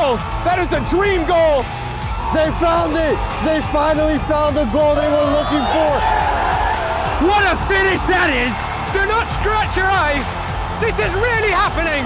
goal. That is a dream goal. They found it. They finally found the goal they were looking for. What a finish that is. Do not scratch your eyes. This is really happening.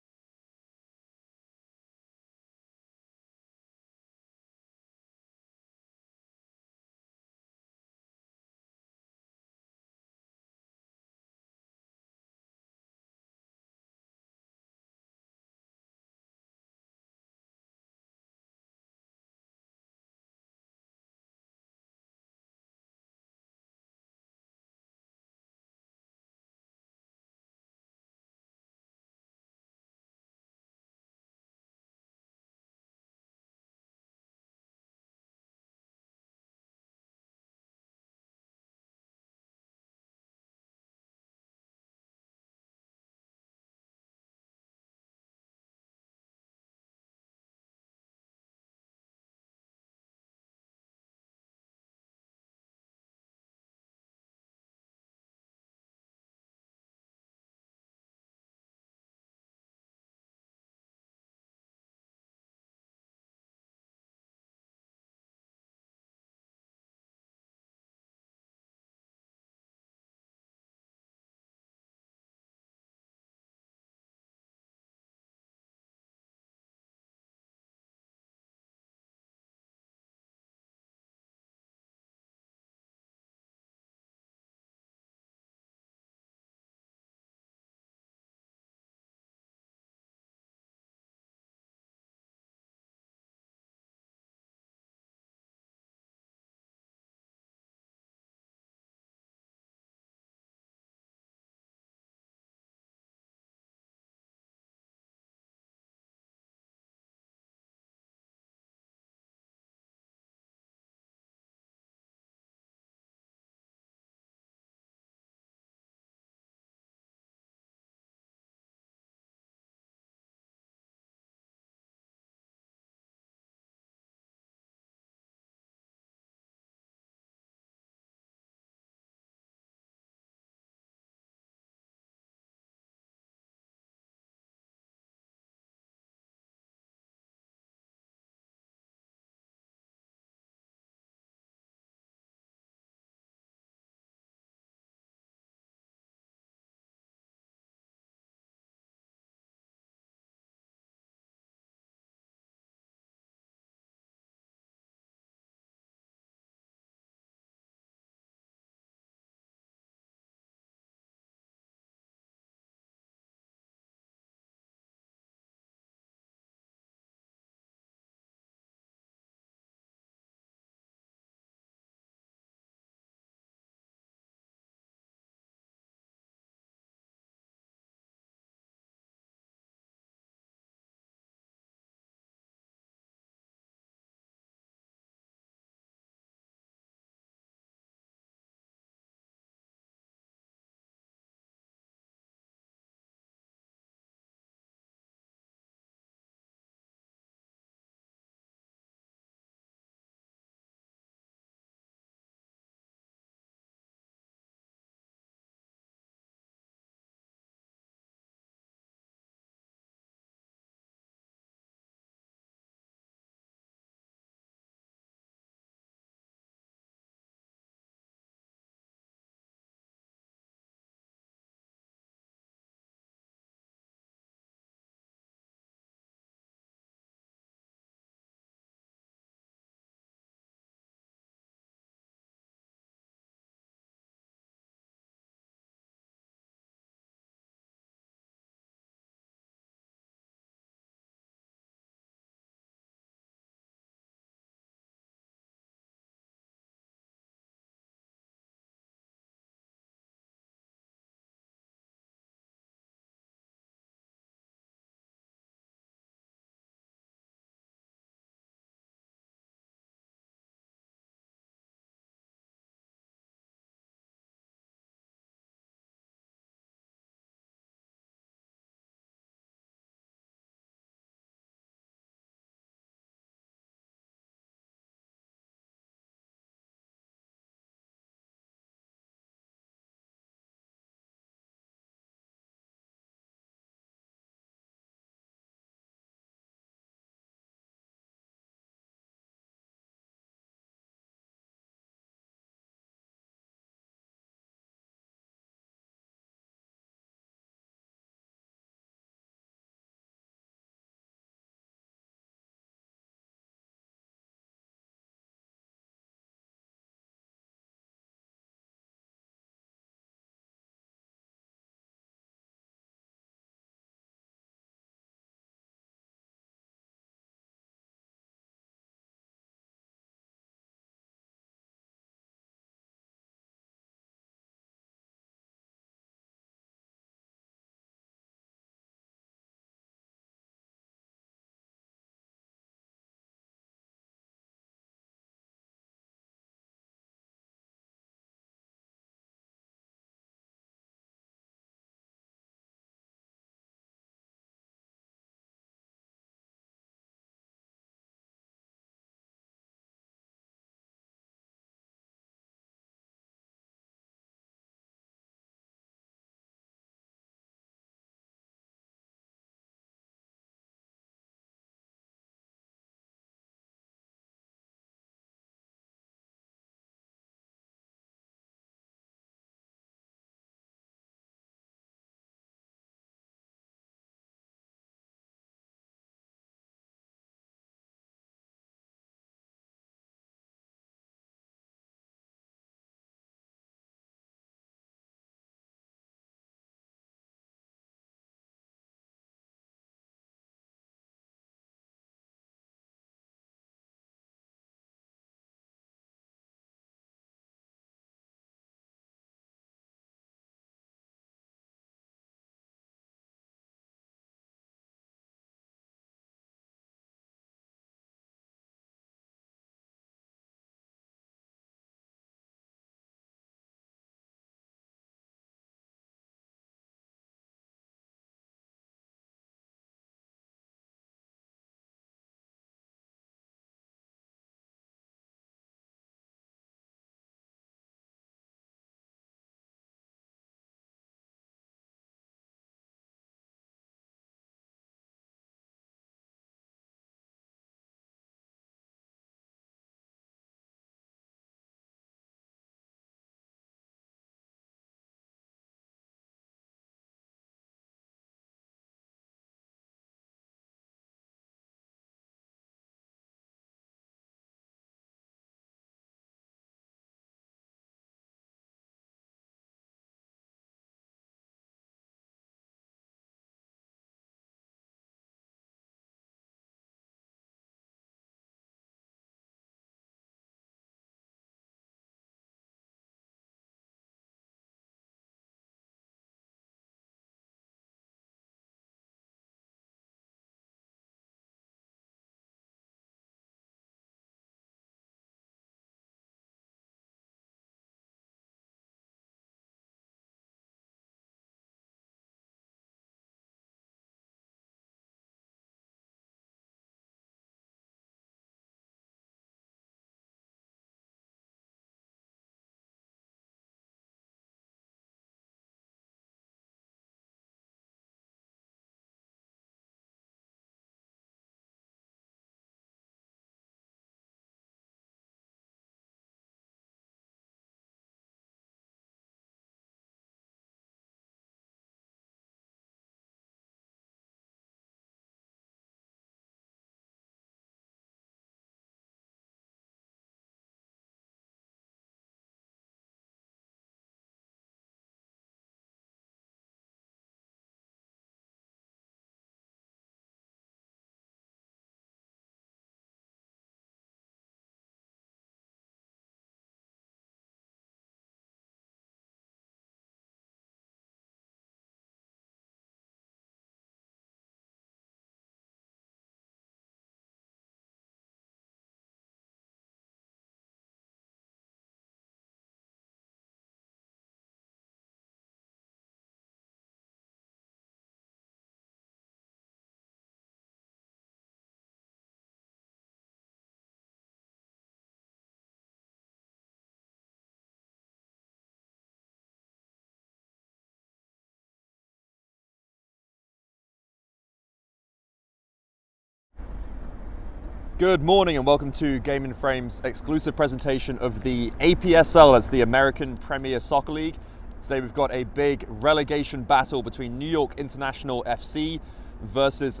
Good morning and welcome to Game in Frame's exclusive presentation of the APSL, that's the American Premier Soccer League. Today we've got a big relegation battle between New York International FC versus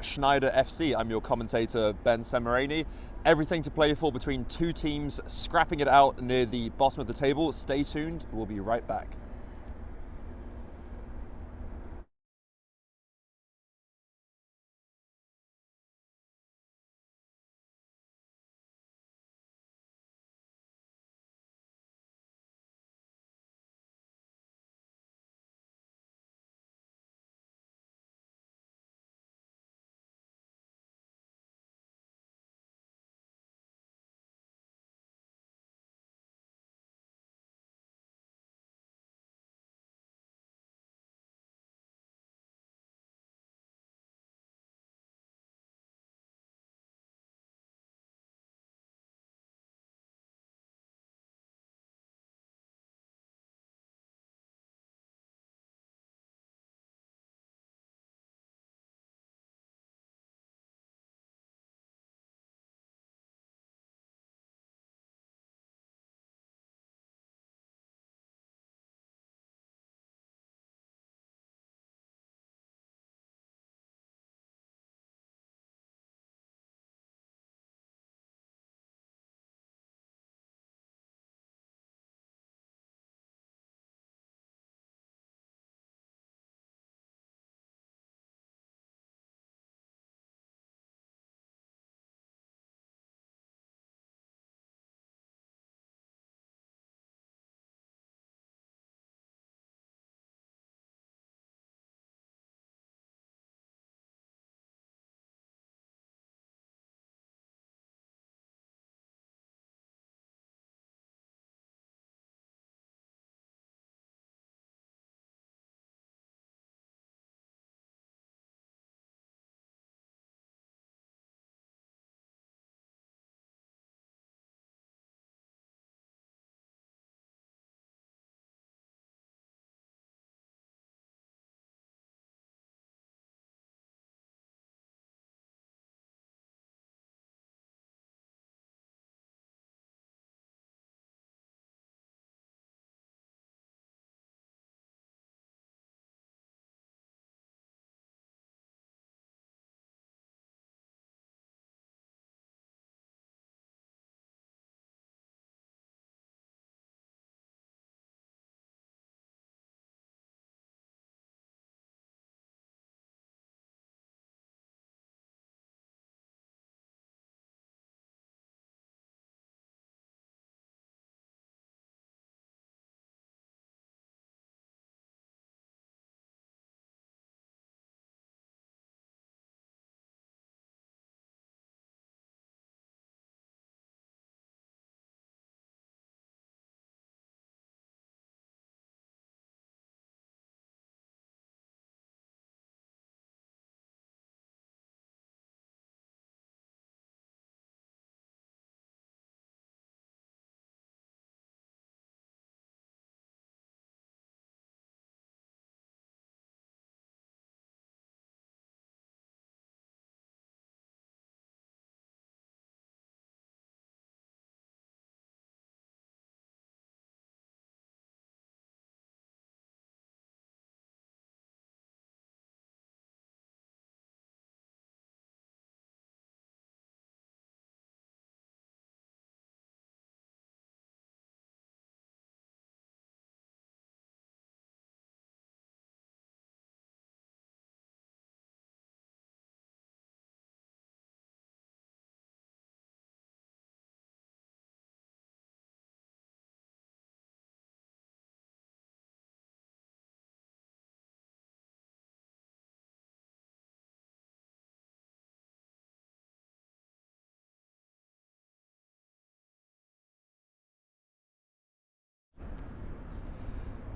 Schneider FC. I'm your commentator, Ben Semerani. Everything to play for between two teams scrapping it out near the bottom of the table. Stay tuned, we'll be right back.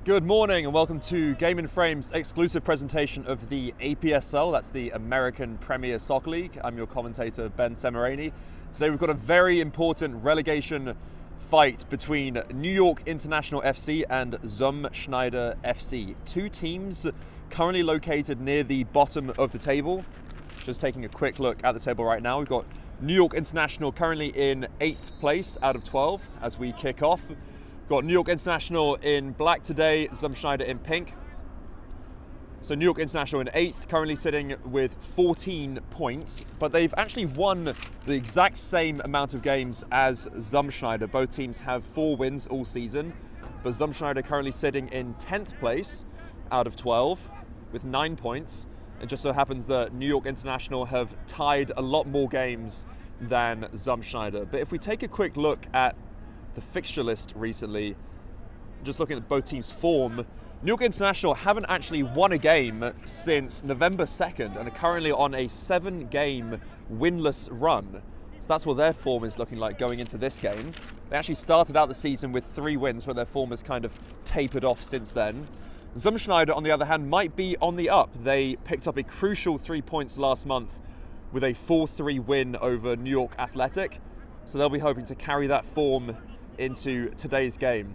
Good morning and welcome to Game in Frame's exclusive presentation of the APSL, that's the American Premier Soccer League. I'm your commentator, Ben Semerani. Today we've got a very important relegation fight between New York International FC and Schneider FC. Two teams currently located near the bottom of the table. Just taking a quick look at the table right now, we've got New York International currently in 8th place out of 12 as we kick off. Got New York International in black today, Schneider in pink. So New York International in 8th, currently sitting with 14 points, but they've actually won the exact same amount of games as Schneider. Both teams have 4 wins all season, but Schneider currently sitting in 10th place out of 12 with 9 points. It just so happens that New York International have tied a lot more games than Schneider. But if we take a quick look at the fixture list recently, just looking at both teams' form, New York International haven't actually won a game since November 2nd and are currently on a 7-game winless run. So that's what their form is looking like going into this game. They actually started out the season with 3 wins, but their form has kind of tapered off since then. Schneider, on the other hand, might be on the up. They picked up a crucial 3 points last month with a 4-3 win over New York Athletic. So they'll be hoping to carry that form into today's game.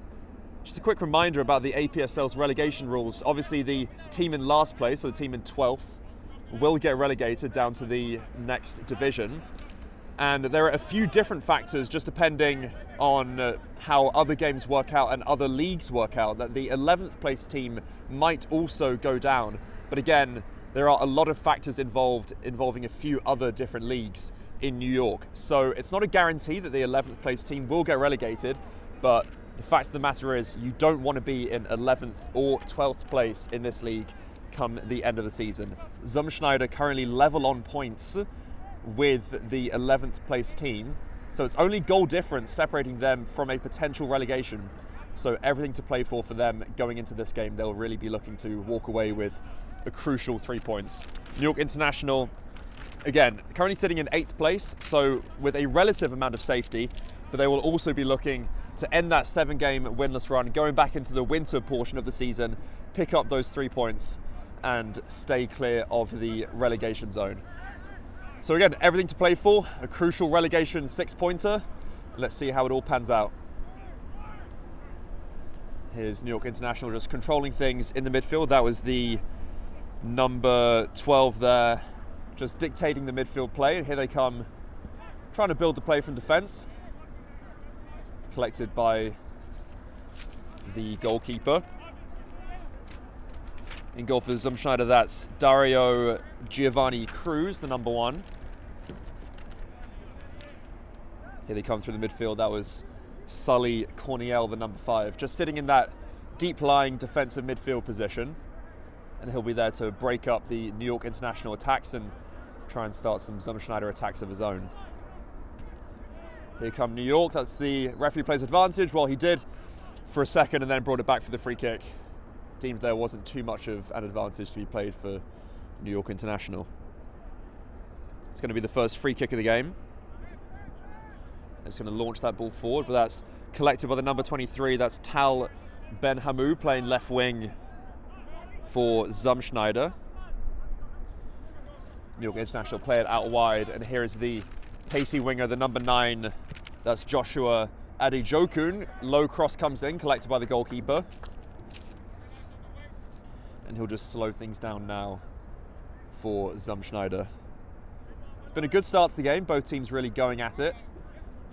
Just a quick reminder about the APSL's relegation rules. Obviously, the team in last place, so the team in 12th, will get relegated down to the next division. And there are a few different factors just depending on how other games work out and other leagues work out, that the 11th place team might also go down. But again, there are a lot of factors involving a few other different leagues in New York. So it's not a guarantee that the 11th place team will get relegated, but the fact of the matter is you don't want to be in 11th or 12th place in this league come the end of the season. Schneider currently level on points with the 11th place team, so it's only goal difference separating them from a potential relegation. So everything to play for them going into this game. They'll really be looking to walk away with a crucial 3 points. New York International, again, currently sitting in 8th place, so with a relative amount of safety, but they will also be looking to end that 7-game winless run, going back into the winter portion of the season, pick up those 3 points and stay clear of the relegation zone. So again, everything to play for, a crucial relegation 6-pointer. Let's see how it all pans out. Here's New York International just controlling things in the midfield. That was the number 12 there, just dictating the midfield play. And here they come, trying to build the play from defence. Collected by the goalkeeper. In goal for Schneider, that's Dario Giovanni Cruz, the number 1. Here they come through the midfield. That was Sully Corniel, the number 5, just sitting in that deep-lying defensive midfield position. And he'll be there to break up the New York International attacks and try and start some Schneider attacks of his own. Here come New York. That's the referee plays advantage. Well, he did for a second and then brought it back for the free kick. Deemed there wasn't too much of an advantage to be played for New York International. It's going to be the first free kick of the game. It's going to launch that ball forward, but that's collected by the number 23. That's Tal Ben-Hamou playing left wing for Schneider. New York International play it out wide, and here is the pacey winger, the number 9. That's Joshua Adejokun. Low cross comes in, collected by the goalkeeper. And he'll just slow things down now for Schneider. Been a good start to the game, both teams really going at it.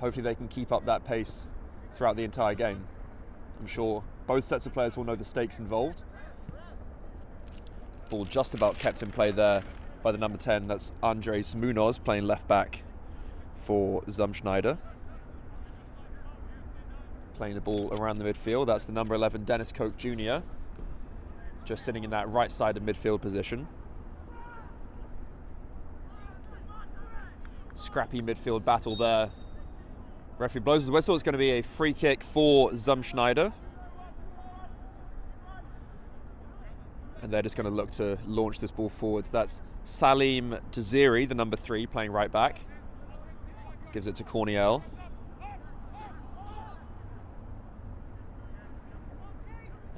Hopefully they can keep up that pace throughout the entire game. I'm sure both sets of players will know the stakes involved. Ball just about kept in play there by the number 10. That's Andres Munoz playing left back for Schneider. Playing the ball around the midfield. That's the number 11, Dennis Koch Jr. Just sitting in that right-sided midfield position. Scrappy midfield battle there. Referee blows his whistle. It's going to be a free kick for Schneider. And they're just going to look to launch this ball forwards. That's Salim Taziri, the number 3, playing right back. Gives it to Corniel.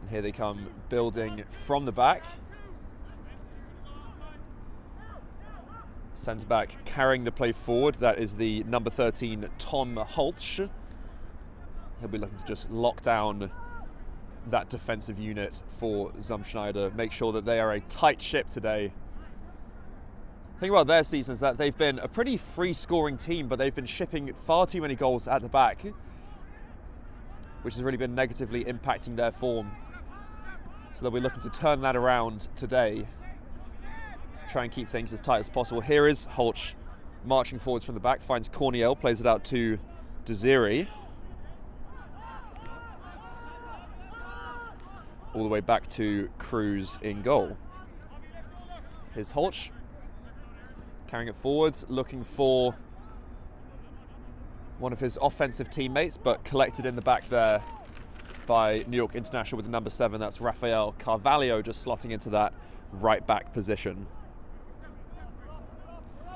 And here they come, building from the back. Centre back carrying the play forward. That is the number 13, Tom Holtsch. He'll be looking to just lock down that defensive unit for Schneider. Make sure that they are a tight ship today. thing about their season is that they've been a pretty free-scoring team, but they've been shipping far too many goals at the back, which has really been negatively impacting their form. So they'll be looking to turn that around today, try and keep things as tight as possible. Here is Holch marching forwards from the back, finds Corniel, plays it out to Desiri. All the way back to Cruz in goal. Here's Holch, carrying it forwards, looking for one of his offensive teammates, but collected in the back there by New York International with the number 7. That's Rafael Carvalho, just slotting into that right back position.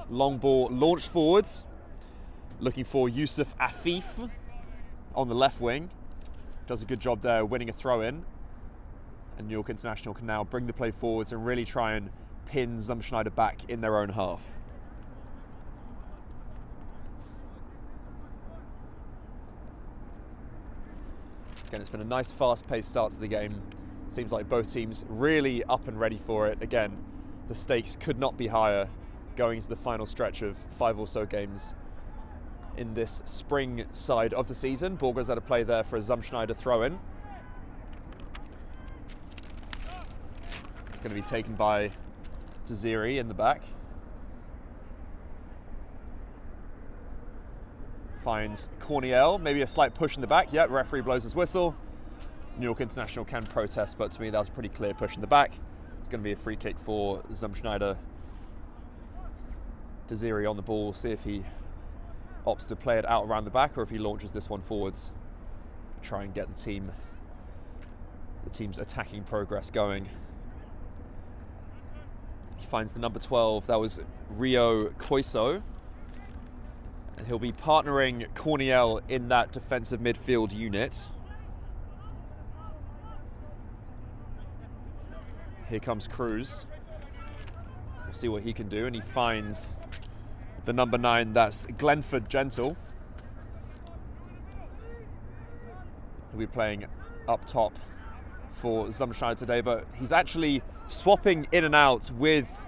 Long ball launched forwards, looking for Yusuf Afif on the left wing. Does a good job there, winning a throw-in. And New York International can now bring the play forwards and really try and pin Schneider back in their own half. Again, it's been a nice fast-paced start to the game. Seems like both teams really up and ready for it. Again, the stakes could not be higher going into the final stretch of 5 or so games in this spring side of the season. Ball goes out of play there for a Schneider throw-in. It's going to be taken by Desiri in the back. Finds Corniel, maybe a slight push in the back. Yep, referee blows his whistle. New York International can protest, but to me that was a pretty clear push in the back. It's going to be a free kick for Schneider. Desiri on the ball, see if he opts to play it out around the back or if he launches this one forwards. Try and get the team's attacking progress going. He finds the number 12, that was Rio Coiso. And he'll be partnering Corniel in that defensive midfield unit. Here comes Cruz. We'll see what he can do, and he finds the number 9, that's Glenford Gentle. He'll be playing up top for Schneider today, but he's actually swapping in and out with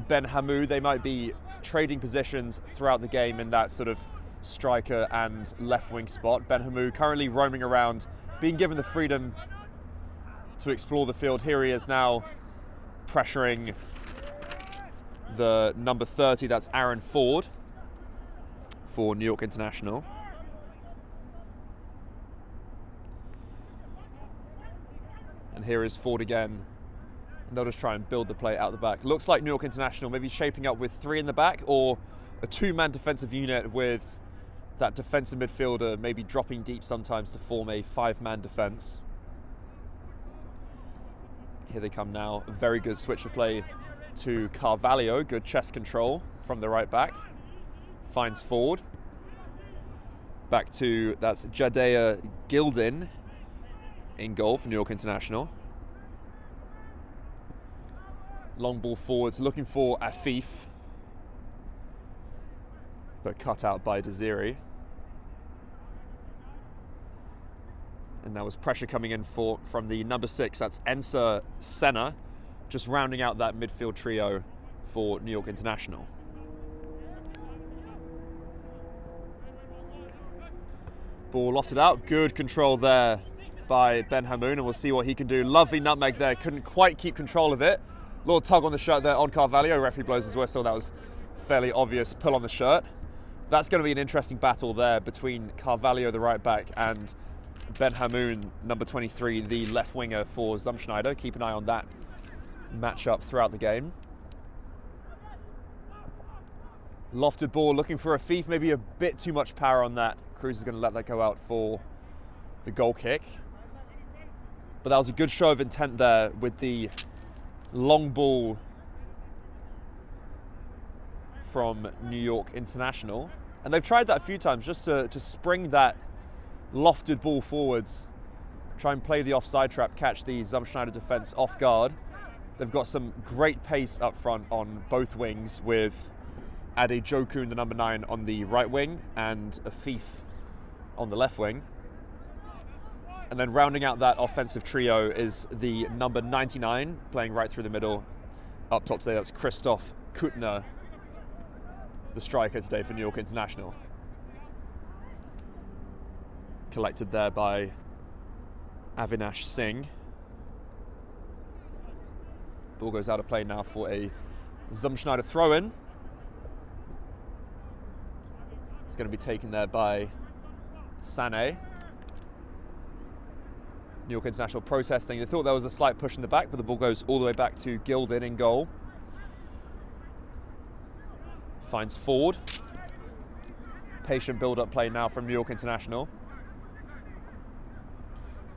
Ben Hamou. They might be trading positions throughout the game in that sort of striker and left wing spot. Ben Hamou currently roaming around, being given the freedom to explore the field. Here he is now pressuring the number 30, that's Aaron Ford for New York International. And here is Ford again. And they'll just try and build the play out the back. Looks like New York International maybe shaping up with 3 in the back, or a 2-man defensive unit with that defensive midfielder maybe dropping deep sometimes to form a 5-man defense. Here they come now. A very good switch of play to Carvalho. Good chest control from the right back. Finds Ford. Back to, that's Jadea Gildin in goal for New York International. Long ball forwards, looking for Afif, but cut out by Desiri. And that was pressure coming in from the number 6, that's Ensa Senna, just rounding out that midfield trio for New York International. Ball lofted out, good control there by Ben Hamoun, and we'll see what he can do. Lovely nutmeg there, couldn't quite keep control of it. Little tug on the shirt there on Carvalho. Referee blows his whistle. That was fairly obvious pull on the shirt. That's going to be an interesting battle there between Carvalho, the right back, and Ben Hamoun, number 23, the left winger for Schneider. Keep an eye on that matchup throughout the game. Lofted ball, looking for Afif. Maybe a bit too much power on that. Cruz is going to let that go out for the goal kick. But that was a good show of intent there with the long ball from New York International. And they've tried that a few times just to spring that lofted ball forwards, try and play the offside trap, catch the Schneider defense off guard. They've got some great pace up front on both wings with Ade Jokun, the number 9, on the right wing and Afif on the left wing. And then rounding out that offensive trio is the number 99, playing right through the middle. Up top today, that's Christoph Kuttner the striker today for New York International. Collected there by Avinash Singh. Ball goes out of play now for a Schneider throw-in. It's going to be taken there by Sané. New York International protesting. They thought there was a slight push in the back, but the ball goes all the way back to Gildin in goal. Finds Ford. Patient build-up play now from New York International.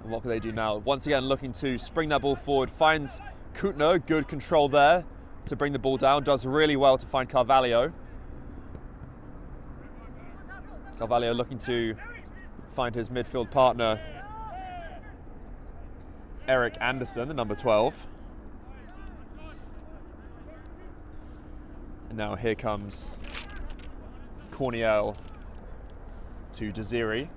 And what can they do now? Once again, looking to spring that ball forward. Finds Kutner, good control there to bring the ball down. Does really well to find Carvalho. Carvalho looking to find his midfield partner, Eric Anderson, the number 12. And now here comes Corniel to Desiri.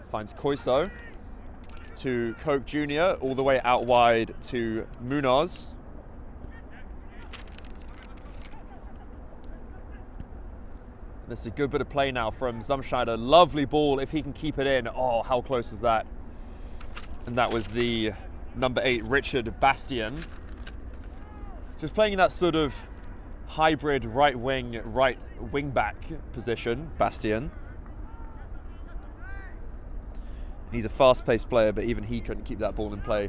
Finds Koiso to Koch Jr. all the way out wide to Munoz. This is a good bit of play now from Schneider. Lovely ball if he can keep it in. Oh, how close was that? And that was the number 8, Richard Bastien. Just playing in that sort of hybrid right wing back position, Bastien. He's a fast-paced player, but even he couldn't keep that ball in play.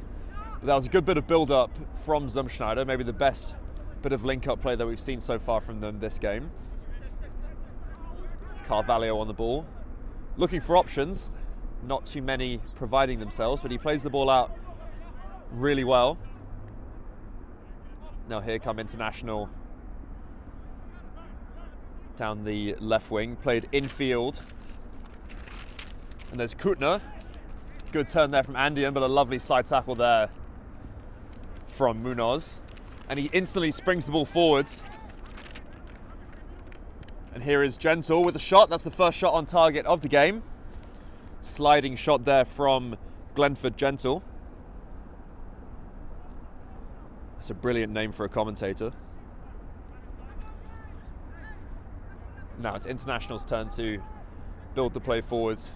But that was a good bit of build-up from Schneider, maybe the best bit of link-up play that we've seen so far from them this game. Carvalho on the ball, looking for options, not too many providing themselves, but he plays the ball out really well. Now here come International down the left wing, played infield, and there's Kutner. Good turn there from Andian, but a lovely slide tackle there from Munoz, and he instantly springs the ball forwards. And here is Gentle with a shot. That's the first shot on target of the game. Sliding shot there from Glenford Gentle. That's a brilliant name for a commentator. Now it's International's turn to build the play forwards.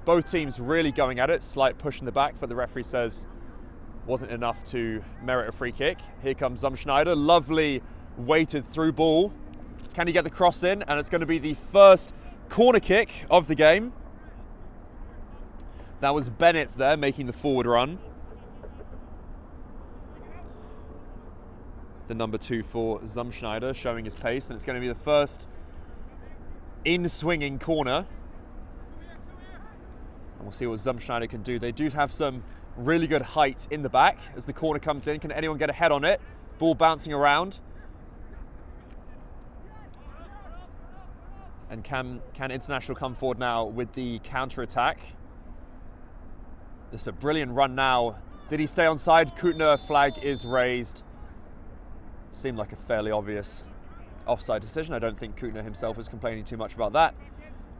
Both teams really going at it. Slight push in the back, but the referee says wasn't enough to merit a free kick. Here comes Schneider. Lovely weighted through ball. Can he get the cross in? And it's going to be the first corner kick of the game. That was Bennett there making the forward run. The number 2 for Schneider showing his pace, and it's going to be the first in-swinging corner. And we'll see what Schneider can do. They do have some really good height in the back as the corner comes in. Can anyone get a head on it? Ball bouncing around. And can International come forward now with the counter-attack? This is a brilliant run now. Did he stay onside? Kutner, flag is raised. Seemed like a fairly obvious offside decision. I don't think Kutner himself was complaining too much about that.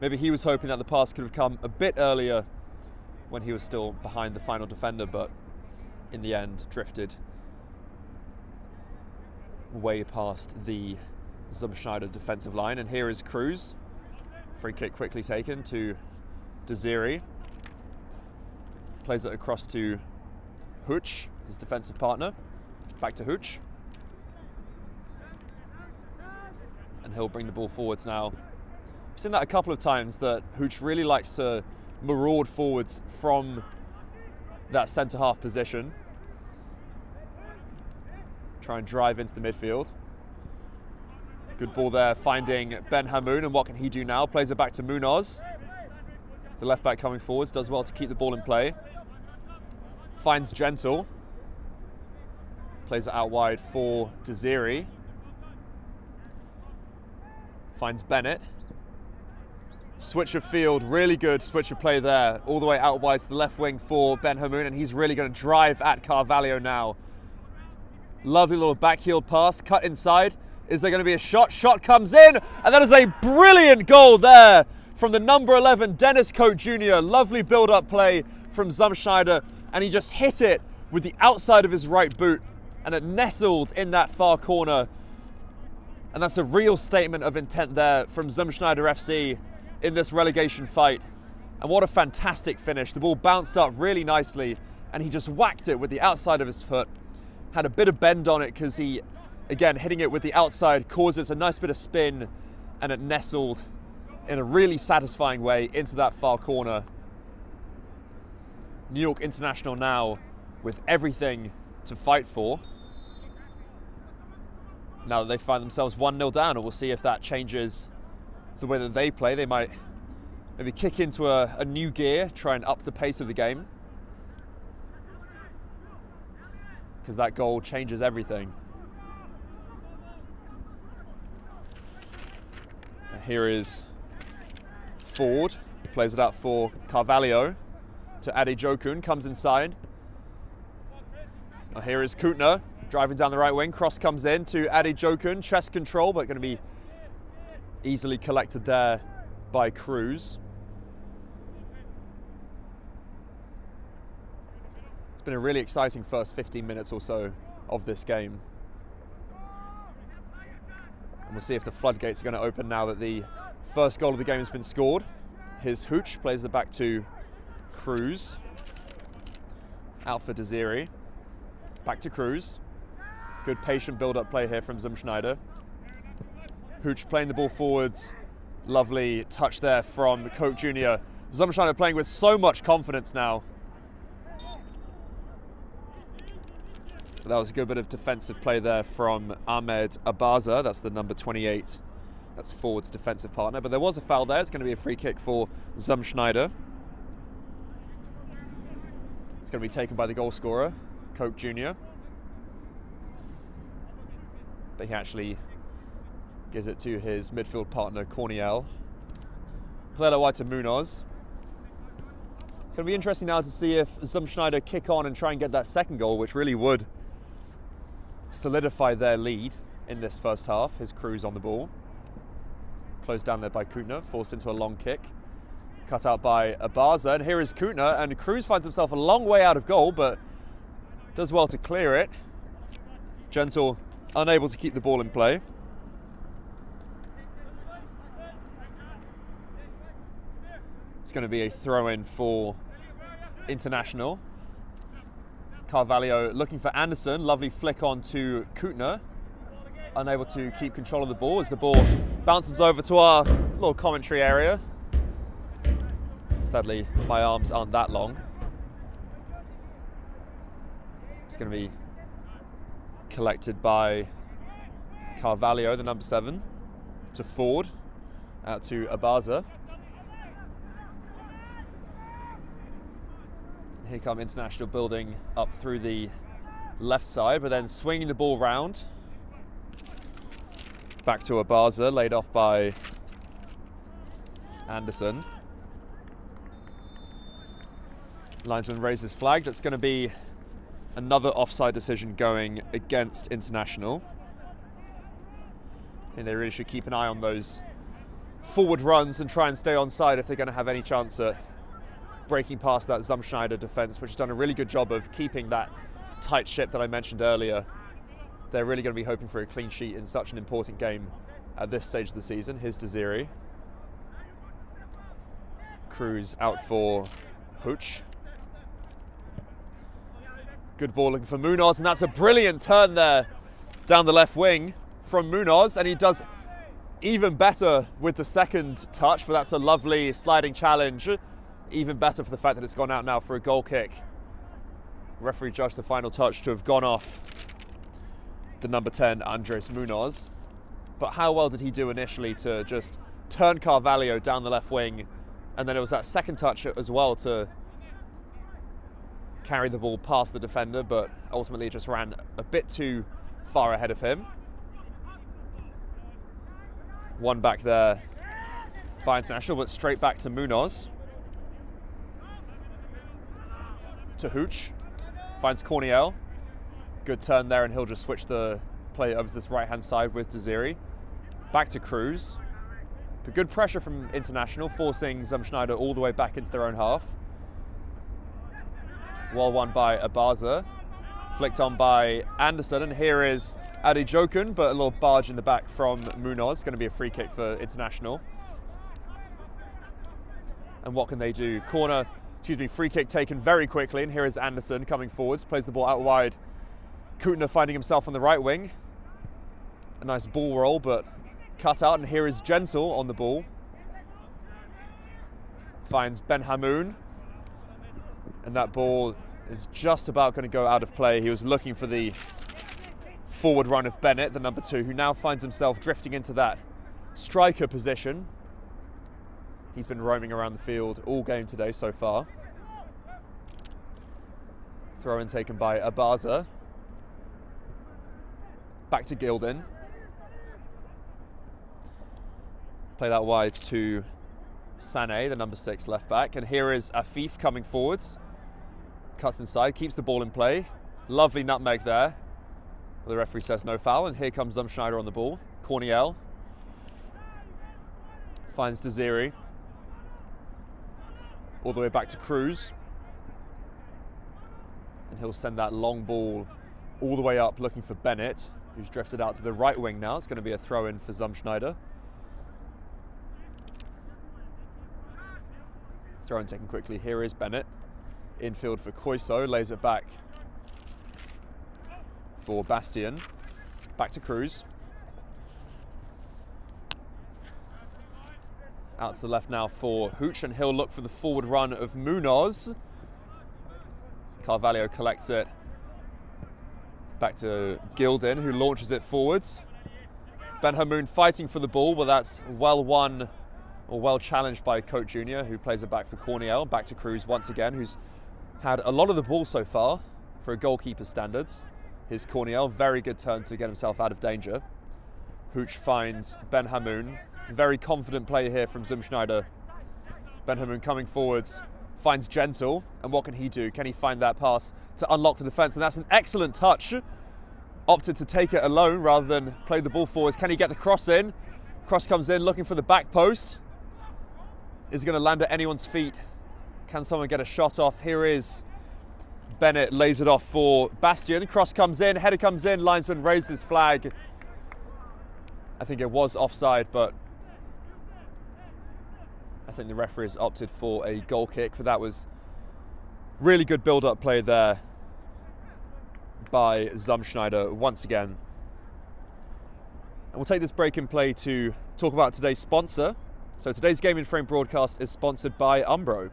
Maybe he was hoping that the pass could have come a bit earlier when he was still behind the final defender, but in the end drifted way past the Schneider defensive line. And here is Cruz. Free kick quickly taken to Desiri. Plays it across to Hooch, his defensive partner. Back to Hooch. And he'll bring the ball forwards now. I've seen that a couple of times, that Hooch really likes to maraud forwards from that centre-half position. Try and drive into the midfield. Good ball there, finding Ben Hamoun, and what can he do now? Plays it back to Munoz. The left back coming forwards, does well to keep the ball in play. Finds Gentle. Plays it out wide for Desiri. Finds Bennett. Switch of field, really good switch of play there. All the way out wide to the left wing for Ben Hamoun, and he's really going to drive at Carvalho now. Lovely little backheel pass, cut inside. Is there going to be a shot? Shot comes in, and that is a brilliant goal there from the number 11, Dennis Koch Jr. Lovely build-up play from Schneider, and he just hit it with the outside of his right boot and it nestled in that far corner. And that's a real statement of intent there from Schneider FC in this relegation fight. And what a fantastic finish. The ball bounced up really nicely and he just whacked it with the outside of his foot. Had a bit of bend on it because he, again, hitting it with the outside causes a nice bit of spin, and it nestled in a really satisfying way into that far corner. New York International now with everything to fight for. Now that they find themselves 1-0 down, and we'll see if that changes the way that they play. They might maybe kick into a new gear, try and up the pace of the game, because that goal changes everything. And here is Ford, plays it out for Carvalho to Adejokun, comes inside. Now here is Kutner, driving down the right wing, cross comes in to Adejokun, chest control, but going to be easily collected there by Cruz. It's been a really exciting first 15 minutes or so of this game. And we'll see if the floodgates are going to open now that the first goal of the game has been scored. Here's Hooch, plays it back to Cruz. Out for Desiri. Back to Cruz. Good patient build-up play here from Schneider. Hooch playing the ball forwards. Lovely touch there from Koch Jr. Schneider playing with so much confidence now. That was a good bit of defensive play there from Ahmed Abaza. That's the number 28. That's forward's defensive partner. But there was a foul there. It's going to be a free kick for Schneider. It's going to be taken by the goal scorer, Koch Jr. But he actually gives it to his midfield partner, Corniel. Play that wide to Munoz. It's going to be interesting now to see if Schneider kick on and try and get that second goal, which really would solidify their lead in this first half. His Cruz on the ball. Closed down there by Kutner, forced into a long kick. Cut out by Abaza, and here is Kutner, and Cruz finds himself a long way out of goal, but does well to clear it. Gentle, unable to keep the ball in play. It's going to be a throw-in for International. Carvalho looking for Anderson. Lovely flick on to Kutner. Unable to keep control of the ball as the ball bounces over to our little commentary area. Sadly, my arms aren't that long. It's going to be collected by Carvalho, the number 7, to Ford, out to Abaza. Here come International building up through the left side, but then swinging the ball round. Back to Abaza, laid off by Anderson. Linesman raises flag. That's going to be another offside decision going against International. I think they really should keep an eye on those forward runs and try and stay onside if they're going to have any chance at breaking past that Schneider defence, which has done a really good job of keeping that tight ship that I mentioned earlier. They're really going to be hoping for a clean sheet in such an important game at this stage of the season. Here's Desiri. Cruz out for Hooch. Good ball looking for Munoz, and that's a brilliant turn there down the left wing from Munoz, and he does even better with the second touch, but that's a lovely sliding challenge. Even better for the fact that it's gone out now for a goal kick. Referee judged the final touch to have gone off the number 10, Andres Munoz. But how well did he do initially to just turn Carvalho down the left wing, and then it was that second touch as well to carry the ball past the defender, but ultimately just ran a bit too far ahead of him. One back there by International, but straight back to Munoz. To Hooch, finds Corniel. Good turn there, and he'll just switch the play over to this right-hand side with Desiri. Back to Cruz. But good pressure from International, forcing Schneider all the way back into their own half. Well won by Abaza. Flicked on by Anderson, and here is Adejokun, but a little barge in the back from Munoz. Going to be a free kick for International. And what can they do? Free kick taken very quickly, and here is Anderson coming forwards, plays the ball out wide. Kutner finding himself on the right wing. A nice ball roll, but cut out, and here is Gentle on the ball. Finds Ben Hamoun, and that ball is just about going to go out of play. He was looking for the forward run of Bennett, the number 2, who now finds himself drifting into that striker position. He's been roaming around the field all game today so far. Throw in taken by Abaza. Back to Gildin. Played out wide to Sané, the number 6 left back. And here is Afif coming forwards. Cuts inside, keeps the ball in play. Lovely nutmeg there. The referee says no foul, and here comes Schneider on the ball. Corniel finds Desiri. All the way back to Cruz. And he'll send that long ball all the way up, looking for Bennett, who's drifted out to the right wing now. It's going to be a throw-in for Schneider. Throw-in taken quickly. Here is Bennett. Infield for Koiso, lays it back for Bastian. Back to Cruz. Out to the left now for Hooch, and he'll look for the forward run of Munoz. Carvalho collects it. Back to Gildin, who launches it forwards. Ben Hamoun fighting for the ball, but that's well won, or well challenged by Cote Jr., who plays it back for Corniel. Back to Cruz once again, who's had a lot of the ball so far for a goalkeeper's standards. Here's Corniel, very good turn to get himself out of danger. Hooch finds Ben Hamoun. Very confident play here from Schneider. Ben Hamoun coming forwards, finds Gentle, and what can he do? Can he find that pass to unlock the defence? And that's an excellent touch. Opted to take it alone rather than play the ball forwards. Can he get the cross in? Cross comes in, looking for the back post. Is it going to land at anyone's feet? Can someone get a shot off? Here is Bennett, lays it off for Bastian. Cross comes in, header comes in, linesman raises his flag. I think it was offside, but I think the referee has opted for a goal kick, but that was really good build-up play there by Schneider once again. And we'll take this break in play to talk about today's sponsor. So today's Game in Frame broadcast is sponsored by Umbro.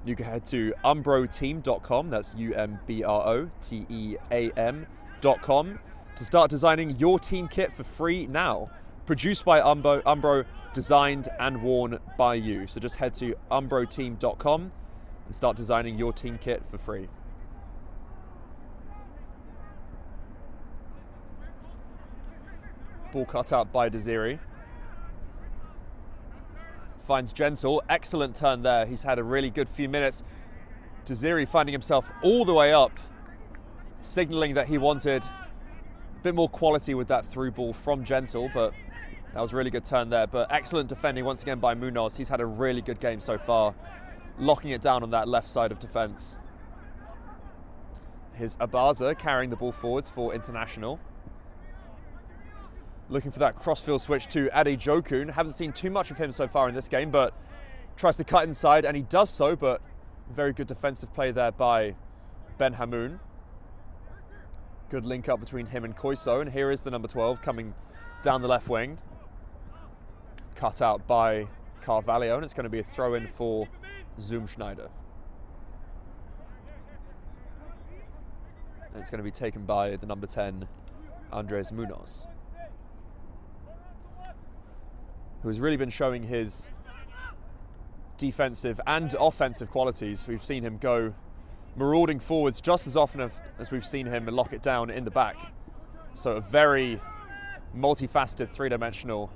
You can head to umbroteam.com, that's UMBROTEAM.com, to start designing your team kit for free now. Produced by Umbro, designed and worn by you. So just head to umbroteam.com and start designing your team kit for free. Ball cut out by Desiri. Finds Gentle, excellent turn there. He's had a really good few minutes. Desiri finding himself all the way up, signalling that he wanted a bit more quality with that through ball from Gentle, but that was a really good turn there. But excellent defending once again by Munoz. He's had a really good game so far, locking it down on that left side of defence. Here's Abaza carrying the ball forwards for International. Looking for that crossfield switch to Adejokun. Haven't seen too much of him so far in this game, but tries to cut inside, and he does so, but very good defensive play there by Ben Hamoun. Good link up between him and Koiso, and here is the number 12 coming down the left wing. Cut out by Carvalho, and it's going to be a throw-in for Schneider. And it's going to be taken by the number 10, Andres Munoz, who has really been showing his defensive and offensive qualities. We've seen him go marauding forwards just as often as we've seen him lock it down in the back. So a very multifaceted, three-dimensional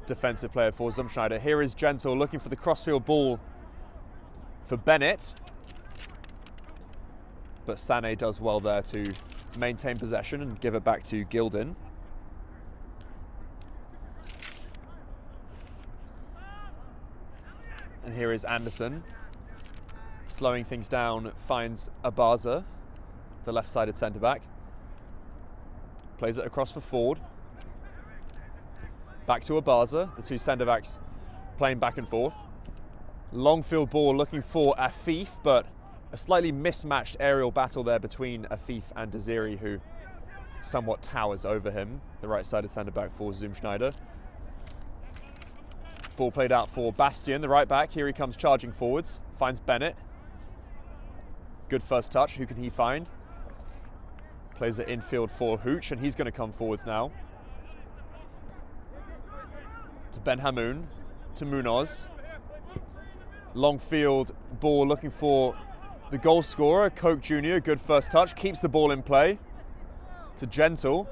defensive player for Schneider. Here is Gentle looking for the crossfield ball for Bennett. But Sané does well there to maintain possession and give it back to Gildin. And here is Anderson, slowing things down, finds Abaza, the left-sided centre-back. Plays it across for Ford. Back to Abaza, the two centre backs playing back and forth. Long field ball looking for Afif, but a slightly mismatched aerial battle there between Afif and Desiri, who somewhat towers over him, the right-sided centre back for Schneider. Ball played out for Bastian, the right back. Here he comes charging forwards, finds Bennett. Good first touch, who can he find? Plays it infield for Hooch, and he's going to come forwards now. To Ben Hamoun, to Munoz. Long field ball looking for the goal scorer, Koch Jr. Good first touch, keeps the ball in play. To Gentle.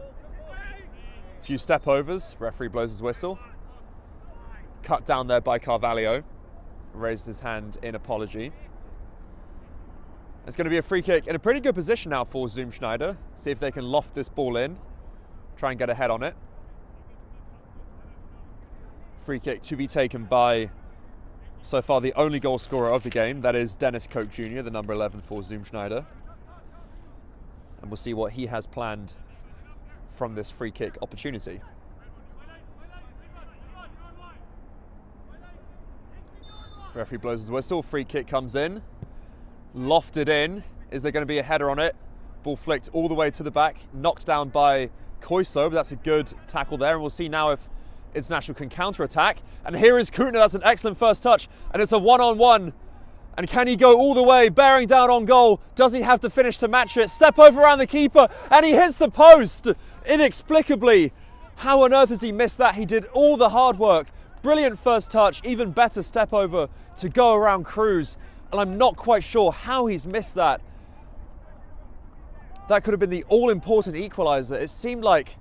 A few step overs, referee blows his whistle. Cut down there by Carvalho. Raises his hand in apology. It's going to be a free kick in a pretty good position now for Schneider. See if they can loft this ball in. Try and get a head on it. Free kick to be taken by, so far, the only goal scorer of the game. That is Dennis Koch Jr., the number 11 for Schneider. And we'll see what he has planned from this free kick opportunity. Referee blows his whistle, free kick comes in. Lofted in. Is there going to be a header on it? Ball flicked all the way to the back, knocked down by Koiso, but that's a good tackle there, and we'll see now if International can counter-attack. And here is Kuttner, that's an excellent first touch, and it's a one-on-one. And can he go all the way, bearing down on goal? Does he have the finish to match it? Step over around the keeper, and he hits the post, inexplicably. How on earth has he missed that? He did all the hard work. Brilliant first touch, even better step over to go around Cruz. And I'm not quite sure how he's missed that. That could have been the all-important equaliser. It seemed like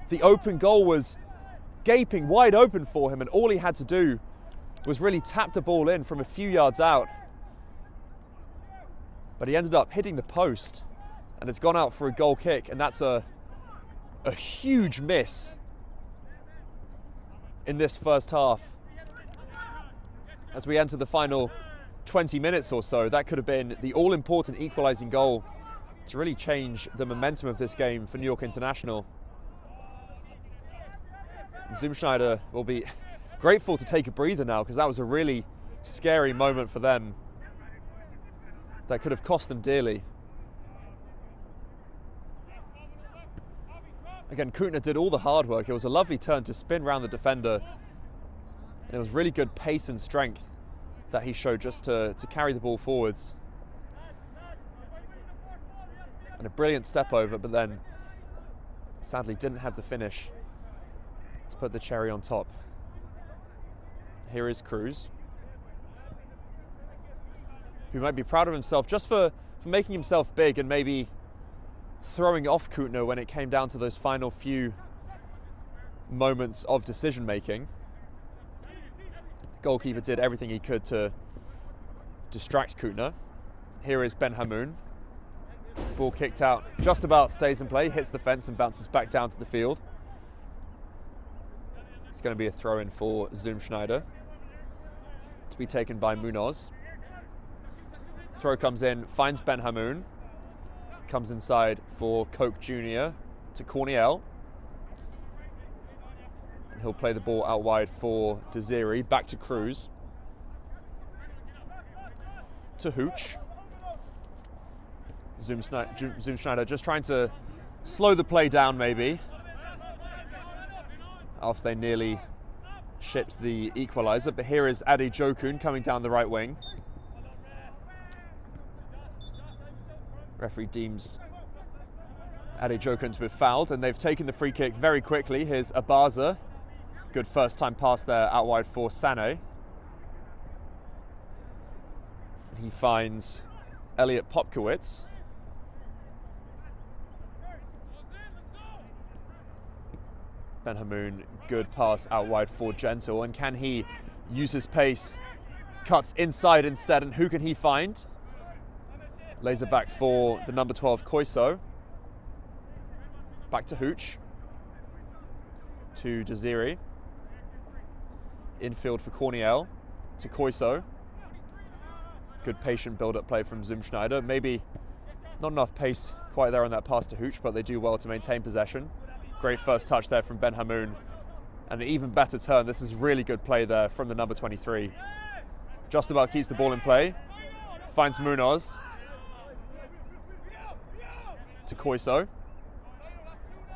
the open goal was gaping wide open for him, and all he had to do was really tap the ball in from a few yards out. But he ended up hitting the post, and it's gone out for a goal kick, and that's a huge miss in this first half. As we enter the final 20 minutes or so, that could have been the all-important equalising goal to really change the momentum of this game for New York International. Schneider will be grateful to take a breather now, because that was a really scary moment for them. That could have cost them dearly. Again, Kuttner did all the hard work. It was a lovely turn to spin round the defender. And it was really good pace and strength that he showed just to carry the ball forwards. And a brilliant step over, but then sadly didn't have the finish to put the cherry on top. Here is Cruz, who might be proud of himself just for making himself big and maybe throwing off Kuttner when it came down to those final few moments of decision making. The goalkeeper did everything he could to distract Kuttner. Here is Ben Hamoun. Ball kicked out, just about stays in play, hits the fence and bounces back down to the field. It's going to be a throw-in for Schneider, to be taken by Munoz. Throw comes in, finds Ben Hamoun, comes inside for Koch Jr. to Corniel. And he'll play the ball out wide for Desiri, back to Cruz. To Hooch. Schneider just trying to slow the play down maybe, after they nearly shipped the equaliser. But here is Ade Jokun coming down the right wing. Referee deems Ade Jokun to be fouled, and they've taken the free kick very quickly. Here's Abaza. Good first time pass there out wide for Sané. And he finds Elliot Popkowitz. Ben Hamoun, good pass out wide for Gentle, and can he use his pace? Cuts inside instead, and who can he find? Laser back for the number 12, Koiso. Back to Hooch. To Desiri. Infield for Corniel. To Koiso. Good patient build-up play from Schneider. Maybe not enough pace quite there on that pass to Hooch, but they do well to maintain possession. Great first touch there from Ben Hamoun. And an even better turn. This is really good play there from the number 23. Just about keeps the ball in play. Finds Munoz. To Koiso.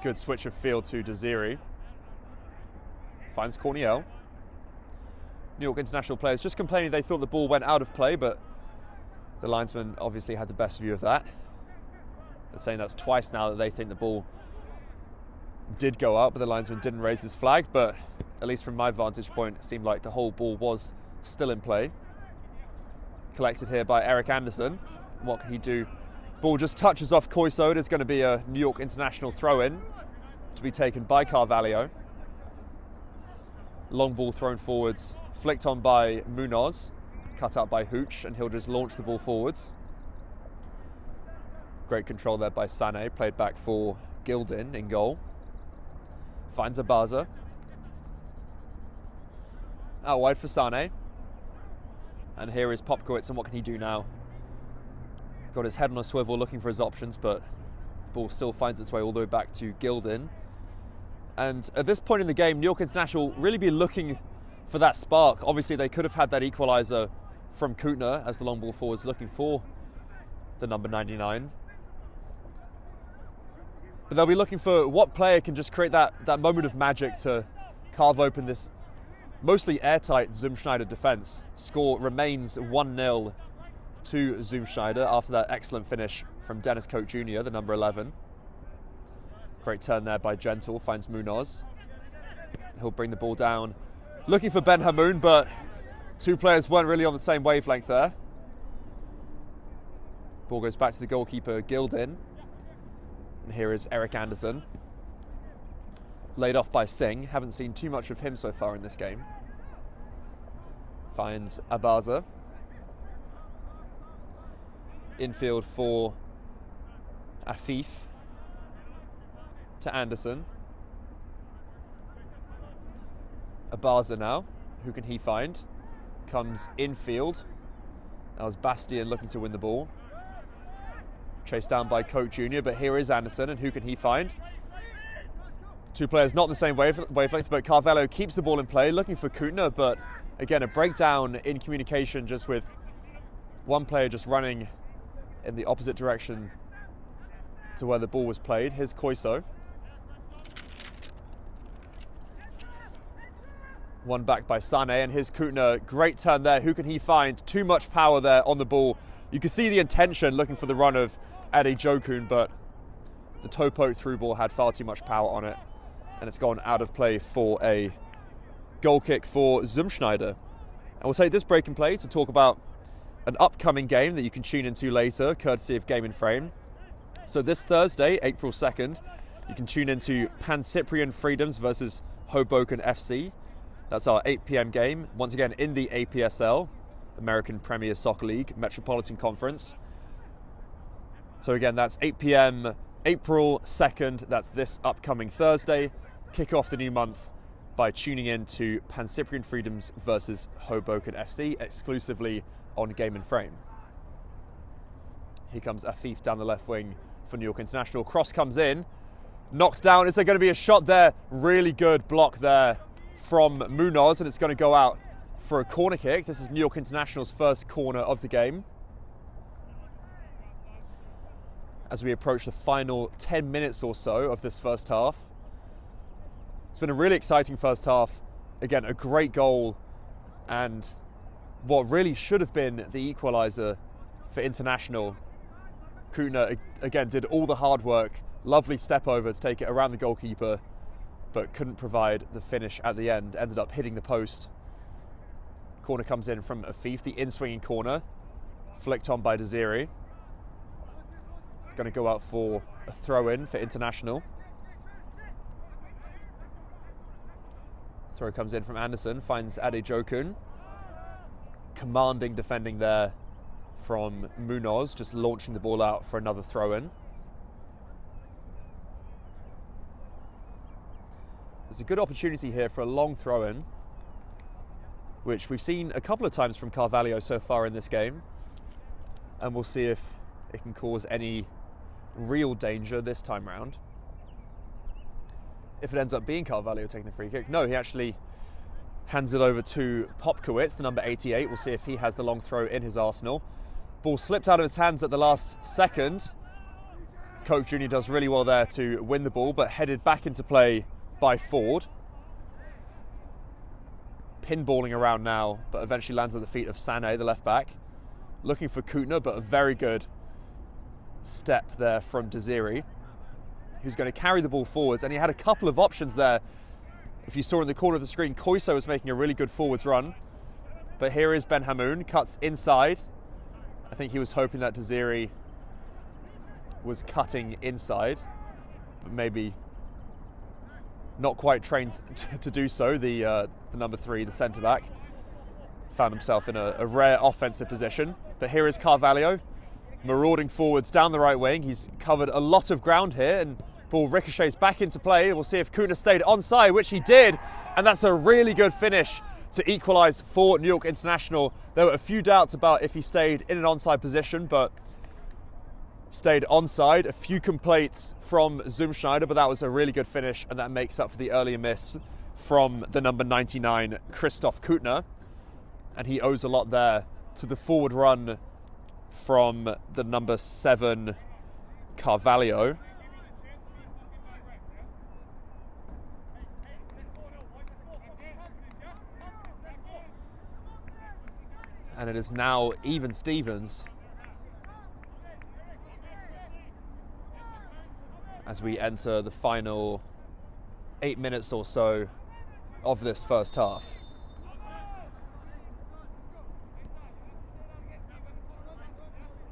Good switch of field to Desiri. Finds Corniel. New York International players just complaining they thought the ball went out of play, but the linesman obviously had the best view of that. They're saying that's twice now that they think the ball did go out, but the linesman didn't raise his flag. But at least from my vantage point, it seemed like the whole ball was still in play. Collected here by Eric Anderson. What can he do? Ball just touches off Koiso. There's going to be a New York International throw-in to be taken by Carvalho. Long ball thrown forwards, flicked on by Munoz, cut out by Hooch, and he'll just launch the ball forwards. Great control there by Sané, played back for Gildin in goal. Finds Abaza. Out wide for Sané. And here is Popkowitz, and what can he do now? He's got his head on a swivel looking for his options, but the ball still finds its way all the way back to Gildin. And at this point in the game, New York International really be looking for that spark. Obviously, they could have had that equaliser from Kuttner as the long ball forwards looking for the number 99. But they'll be looking for what player can just create that moment of magic to carve open this mostly airtight Schneider defence. Score remains 1-0 to Schneider after that excellent finish from Dennis Koch Jr., the number 11. Great turn there by Gentle, finds Munoz. He'll bring the ball down. Looking for Ben Hamoun, but two players weren't really on the same wavelength there. Ball goes back to the goalkeeper, Gildin. And here is Eric Anderson. Laid off by Singh. Haven't seen too much of him so far in this game. Finds Abaza. Infield for Afif. To Anderson. Abaza now. Who can he find? Comes infield. That was Bastien looking to win the ball. Chased down by Koch Jr., but here is Anderson, and who can he find? Two players not in the same wavelength, but Carvalho keeps the ball in play, looking for Kuttner, but again, a breakdown in communication just with one player just running in the opposite direction to where the ball was played. Here's Koiso. One back by Sané, and here's Kuttner. Great turn there. Who can he find? Too much power there on the ball. You can see the intention looking for the run of Ade Jokun, but the toe poke through ball had far too much power on it, and it's gone out of play for a goal kick for Schneider. And we'll take this break in play to talk about an upcoming game that you can tune into later, courtesy of Game in Frame. So this Thursday, April 2nd, you can tune into Pan Cyprian Freedoms versus Hoboken FC. That's our 8 p.m. game, once again in the APSL, American Premier Soccer League, Metropolitan Conference. So again, that's 8 p.m. April 2nd, that's this upcoming Thursday. Kick off the new month by tuning in to Pan Cyprian Freedoms versus Hoboken FC, exclusively on Game in Frame. Here comes Afif down the left wing for New York International. Cross comes in, knocked down. Is there going to be a shot there? Really good block there from Munoz, and it's going to go out for a corner kick. This is New York International's first corner of the game. As we approach the final 10 minutes or so of this first half. It's been a really exciting first half. Again, a great goal, and what really should have been the equaliser for International. Kuttner, again, did all the hard work. Lovely step over to take it around the goalkeeper, but couldn't provide the finish at the end. Ended up hitting the post. Corner comes in from Afif, the in-swinging corner. Flicked on by Desiri. Going to go out for a throw-in for International. Throw comes in from Anderson, finds Ade Jokun. Commanding defending there from Munoz, just launching the ball out for another throw-in. There's a good opportunity here for a long throw-in, which we've seen a couple of times from Carvalho so far in this game. And we'll see if it can cause any real danger this time round. if it ends up being Carvalho taking the free kick. No, he actually hands it over to Popkowitz, the number 88. We'll see if he has the long throw in his arsenal. Ball slipped out of his hands at the last second. Koch Jr. does really well there to win the ball, but headed back into play by Ford. Pinballing around now, but eventually lands at the feet of Sané, the left back. Looking for Kutner, but a very good step there from Desiri, who's going to carry the ball forwards. And he had a couple of options there. If you saw in the corner of the screen, Koiso was making a really good forwards run. But here is Ben Hamoun, cuts inside. I think he was hoping that Desiri was cutting inside, but maybe not quite trained to do so. The number 3, the centre-back, found himself in a rare offensive position. But here is Carvalho, marauding forwards down the right wing. He's covered a lot of ground here, and ball ricochets back into play. We'll see if Kutner stayed onside, which he did, and that's a really good finish to equalise for New York International. There were a few doubts about if he stayed in an onside position, but stayed onside. A few complaints from Schneider, but that was a really good finish, and that makes up for the earlier miss from the number 99, Christoph Kutner. And he owes a lot there to the forward run from the number 7, Carvalho. And it is now even Stevens as we enter the final 8 minutes or so of this first half.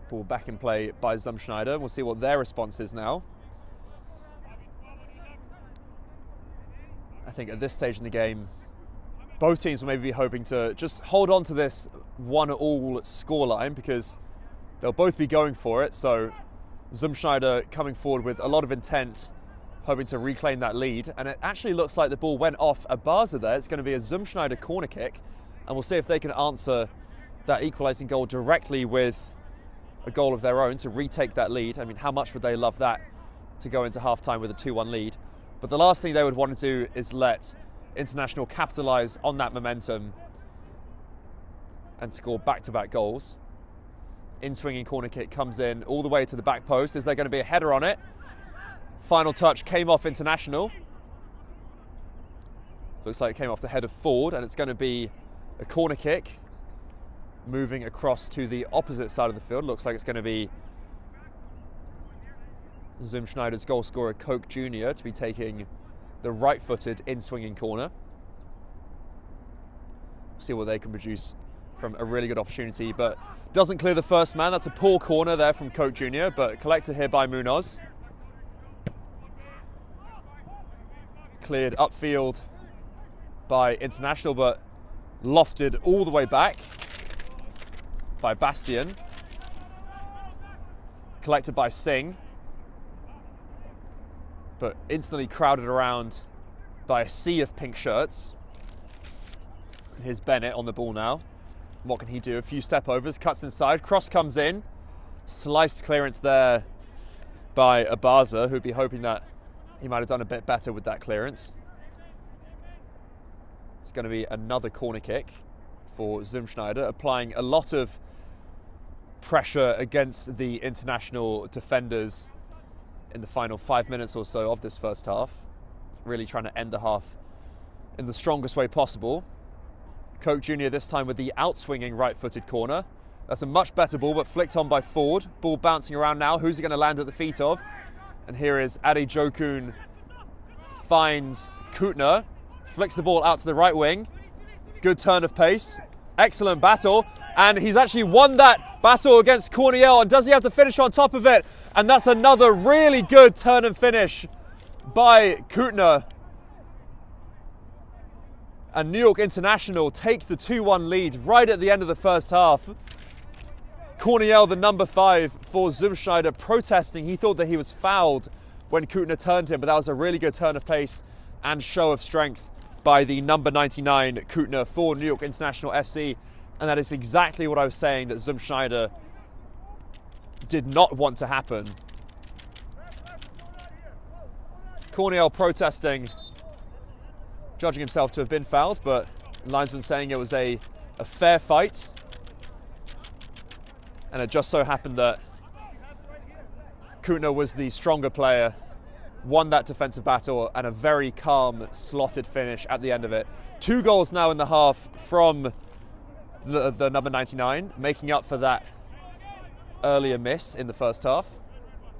Ball back in play by Schneider. We'll see what their response is now. I think at this stage in the game, both teams will maybe be hoping to just hold on to this 1-1 scoreline, because they'll both be going for it. So Schneider coming forward with a lot of intent, hoping to reclaim that lead. And it actually looks like the ball went off Abaza there. It's going to be a Schneider corner kick, and we'll see if they can answer that equalising goal directly with a goal of their own to retake that lead. I mean, how much would they love that, to go into half-time with a 2-1 lead? But the last thing they would want to do is let International capitalise on that momentum and score back-to-back goals. In-swinging corner kick comes in all the way to the back post. Is there going to be a header on it? Final touch came off International. Looks like it came off the head of Ford, and it's going to be a corner kick moving across to the opposite side of the field. Looks like it's going to be Schneider's goal scorer, Koch Jr., to be taking the right-footed in-swinging corner. See what they can produce from a really good opportunity, but doesn't clear the first man. That's a poor corner there from Koch Jr., but collected here by Munoz. Cleared upfield by International, but lofted all the way back by Bastian. Collected by Singh, but instantly crowded around by a sea of pink shirts. Here's Bennett on the ball now. What can he do? A few step overs, cuts inside, cross comes in. Sliced clearance there by Abaza, who'd be hoping that he might have done a bit better with that clearance. It's going to be another corner kick for Schneider, applying a lot of pressure against the International defenders in the final 5 minutes or so of this first half. Really trying to end the half in the strongest way possible. Koch Jr. this time with the outswinging right-footed corner. That's a much better ball, but flicked on by Ford. Ball bouncing around now. Who's he going to land at the feet of? And here is Ade Jokun, finds Kutner, flicks the ball out to the right wing. Good turn of pace. Excellent battle. And he's actually won that battle against Corniel. And does he have to finish on top of it? And that's another really good turn and finish by Kutner. And New York International take the 2-1 lead right at the end of the first half. Corniel, the number 5 for Schneider, protesting. He thought that he was fouled when Kutner turned him, but that was a really good turn of pace and show of strength by the number 99 Kutner for New York International FC. And that is exactly what I was saying that Schneider did not want to happen. Corniel protesting, judging himself to have been fouled, but linesman saying it was a fair fight. And it just so happened that Kuttner was the stronger player, won that defensive battle, and a very calm, slotted finish at the end of it. 2 goals now in the half from the number 99, making up for that earlier miss in the first half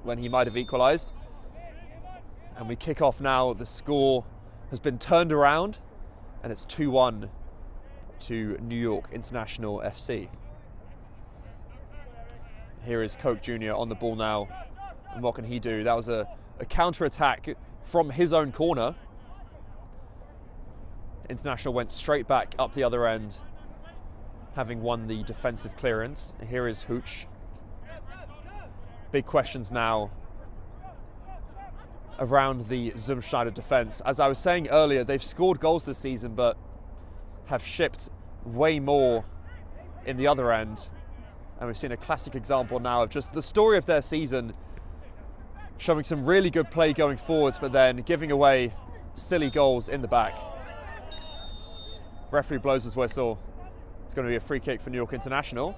when he might have equalised. And we kick off now. The score has been turned around and it's 2-1 to New York International FC. Here is Koch Jr. on the ball now. And what can he do? That was a counter-attack from his own corner. International went straight back up the other end, having won the defensive clearance. Here is Hooch. Big questions now around the Schneider defence. As I was saying earlier, they've scored goals this season, but have shipped way more in the other end. And we've seen a classic example now of just the story of their season, showing some really good play going forwards, but then giving away silly goals in the back. Referee blows his whistle. It's going to be a free kick for New York International.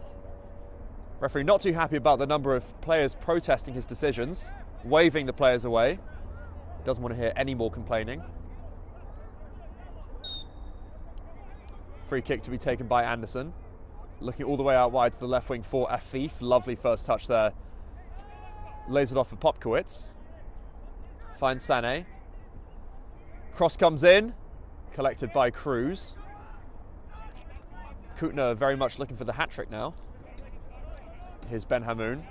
Referee not too happy about the number of players protesting his decisions, waving the players away. Doesn't want to hear any more complaining. Free kick to be taken by Anderson. Looking all the way out wide to the left wing for Afif. Lovely first touch there. Lays it off for Popkowitz. Finds Sané. Cross comes in. Collected by Cruz. Kuttner very much looking for the hat-trick now. Here's Ben Hamoun.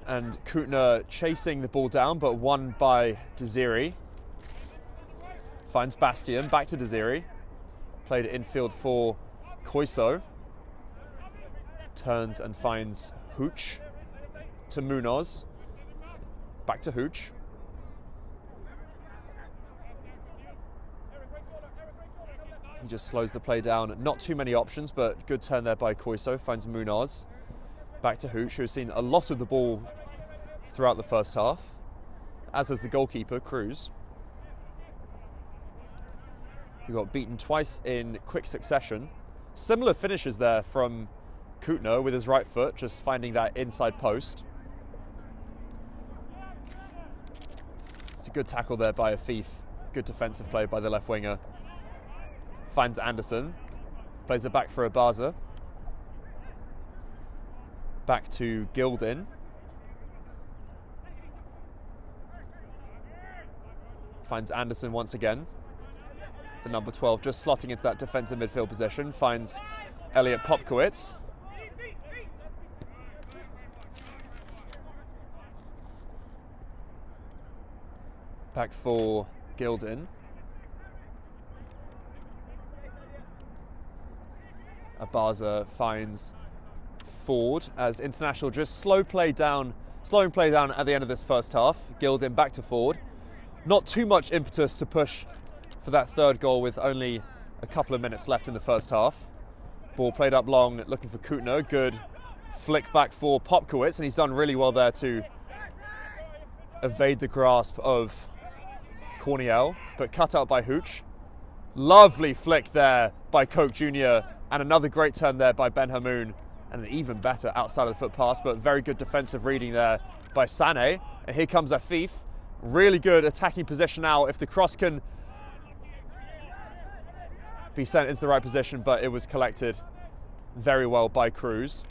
And Kuttner chasing the ball down, but won by Desiri. Finds Bastien, back to Desiri. Played infield for Koiso. Turns and finds Hooch to Munoz. Back to Hooch. He just slows the play down. Not too many options, but good turn there by Koiso. Finds Munoz. Back to Hooch, who has seen a lot of the ball throughout the first half, as has the goalkeeper, Cruz. He got beaten twice in quick succession. Similar finishes there from Kuttner with his right foot, just finding that inside post. It's a good tackle there by Afif. Good defensive play by the left winger. Finds Anderson. Plays it back for Abaza. Back to Gildin. Finds Anderson once again. The number 12 just slotting into that defensive midfield position. Finds Elliot Popkowitz. Back for Gildin. Abaza finds Ford as International just slowing play down at the end of this first half. Gildin back to Ford. Not too much impetus to push for that third goal with only a couple of minutes left in the first half. Ball played up long, looking for Kuttner. Good flick back for Popkowitz, and he's done really well there to evade the grasp of Corniel, but cut out by Hooch. Lovely flick there by Koch Jr. and another great turn there by Ben Hamoun, and an even better outside of the foot pass, but very good defensive reading there by Sané. And here comes Afif. Really good attacking position now. If the cross can be sent into the right position, but it was collected very well by Cruz.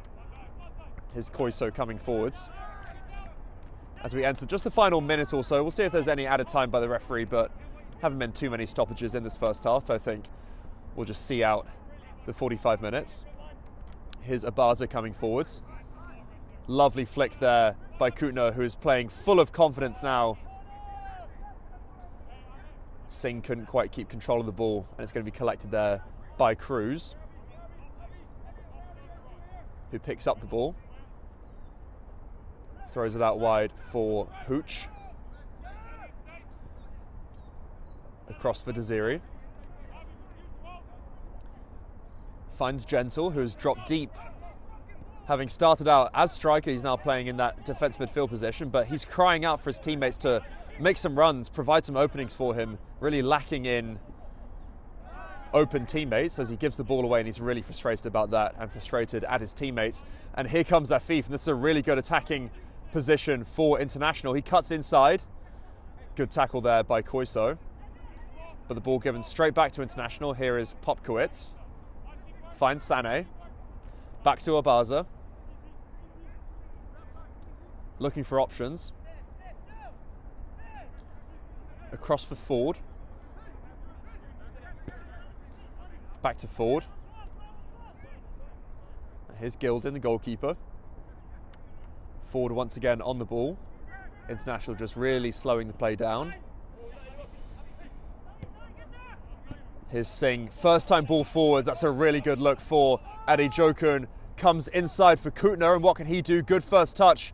Here's Koiso coming forwards. As we enter just the final minute or so, we'll see if there's any added time by the referee, but haven't been too many stoppages in this first half, so I think we'll just see out the 45 minutes. Here's Abaza coming forwards. Lovely flick there by Kuttner, who is playing full of confidence now. Singh couldn't quite keep control of the ball, and it's going to be collected there by Cruz, who picks up the ball. Throws it out wide for Hooch. Across for Desiri. Finds Gentle, who has dropped deep Having started out as striker, he's now playing in that defence midfield position, but he's crying out for his teammates to make some runs, provide some openings for him, really lacking in open teammates as he gives the ball away, and he's really frustrated about that and frustrated at his teammates. And here comes Afif, and this is a really good attacking position for International. He cuts inside. Good tackle there by Koiso. But the ball given straight back to International. Here is Popkowitz. Finds Sané. Back to Abaza. Looking for options. Across for Ford. Back to Ford. Here's Gilden, the goalkeeper. Ford once again on the ball. International just really slowing the play down. Here's Singh. First time ball forwards. That's a really good look for Adi Jokun. Comes inside for Kutner, and what can he do? Good first touch,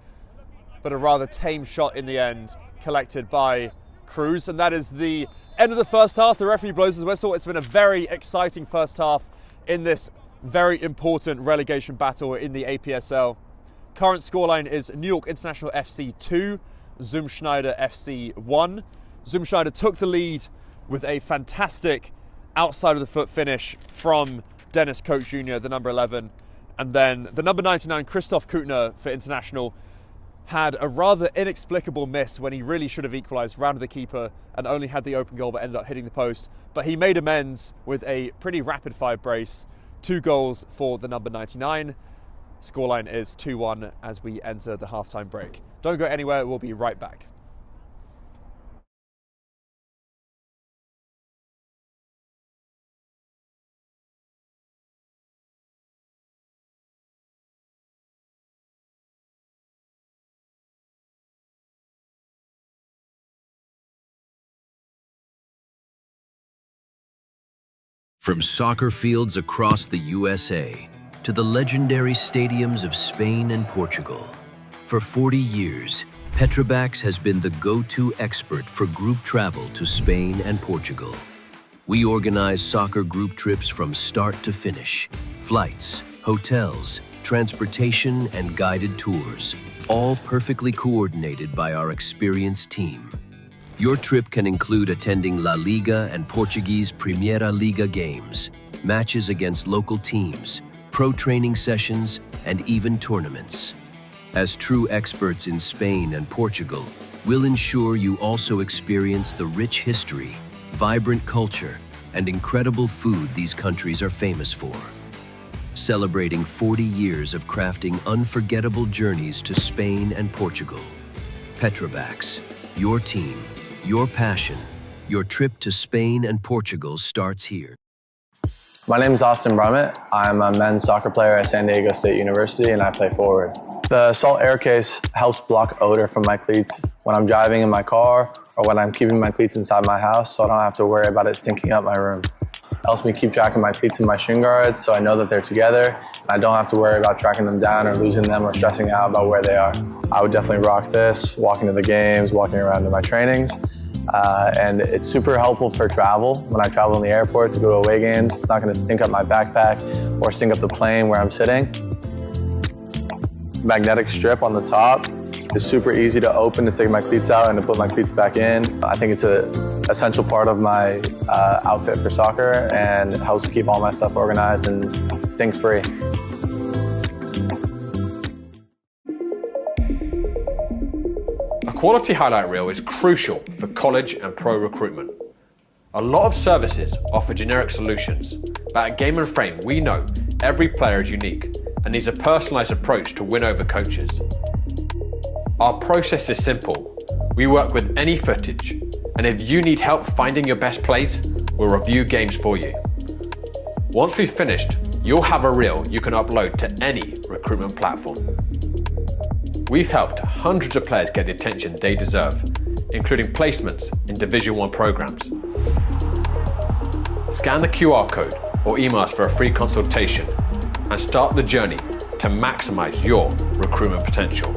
but a rather tame shot in the end, collected by Cruz. And that is the end of the first half. The referee blows his whistle. It's been a very exciting first half in this very important relegation battle in the APSL. Current scoreline is New York International FC 2, Schneider FC 1. Schneider took the lead with a fantastic outside of the foot finish from Dennis Koch Jr., the number 11. And then the number 99, Christoph Kutner for International, had a rather inexplicable miss when he really should have equalised, rounded the keeper and only had the open goal but ended up hitting the post. But he made amends with a pretty rapid fire brace. 2 goals for the number 99. Scoreline is 2-1 as we enter the halftime break. Don't go anywhere, we'll be right back. From soccer fields across the USA to the legendary stadiums of Spain and Portugal, for 40 years, Petrobax has been the go-to expert for group travel to Spain and Portugal. We organize soccer group trips from start to finish, flights, hotels, transportation, and guided tours, all perfectly coordinated by our experienced team. Your trip can include attending La Liga and Portuguese Primeira Liga games, matches against local teams, pro training sessions, and even tournaments. As true experts in Spain and Portugal, we'll ensure you also experience the rich history, vibrant culture, and incredible food these countries are famous for. Celebrating 40 years of crafting unforgettable journeys to Spain and Portugal. Petrobax, your team, your passion, your trip to Spain and Portugal starts here. My name is Austin Brummett. I'm a men's soccer player at San Diego State University, and I play forward. The Salt Air Case helps block odor from my cleats when I'm driving in my car or when I'm keeping my cleats inside my house, so I don't have to worry about it stinking up my room. It helps me keep track of my cleats and my shin guards, so I know that they're together, and I don't have to worry about tracking them down or losing them or stressing out about where they are. I would definitely rock this, walking to the games, walking around to my trainings. And it's super helpful for travel. When I travel in the airport to go to away games, it's not going to stink up my backpack or stink up the plane where I'm sitting. Magnetic strip on the top is super easy to open to take my cleats out and to put my cleats back in. I think it's an essential part of my outfit for soccer, and it helps keep all my stuff organized and stink-free. A quality highlight reel is crucial for college and pro recruitment. A lot of services offer generic solutions, but at Game & Frame we know every player is unique and needs a personalised approach to win over coaches. Our process is simple. We work with any footage, and if you need help finding your best plays, we'll review games for you. Once we've finished, you'll have a reel you can upload to any recruitment platform. We've helped hundreds of players get the attention they deserve, including placements in Division 1 programs. Scan the QR code or email us for a free consultation and start the journey to maximize your recruitment potential.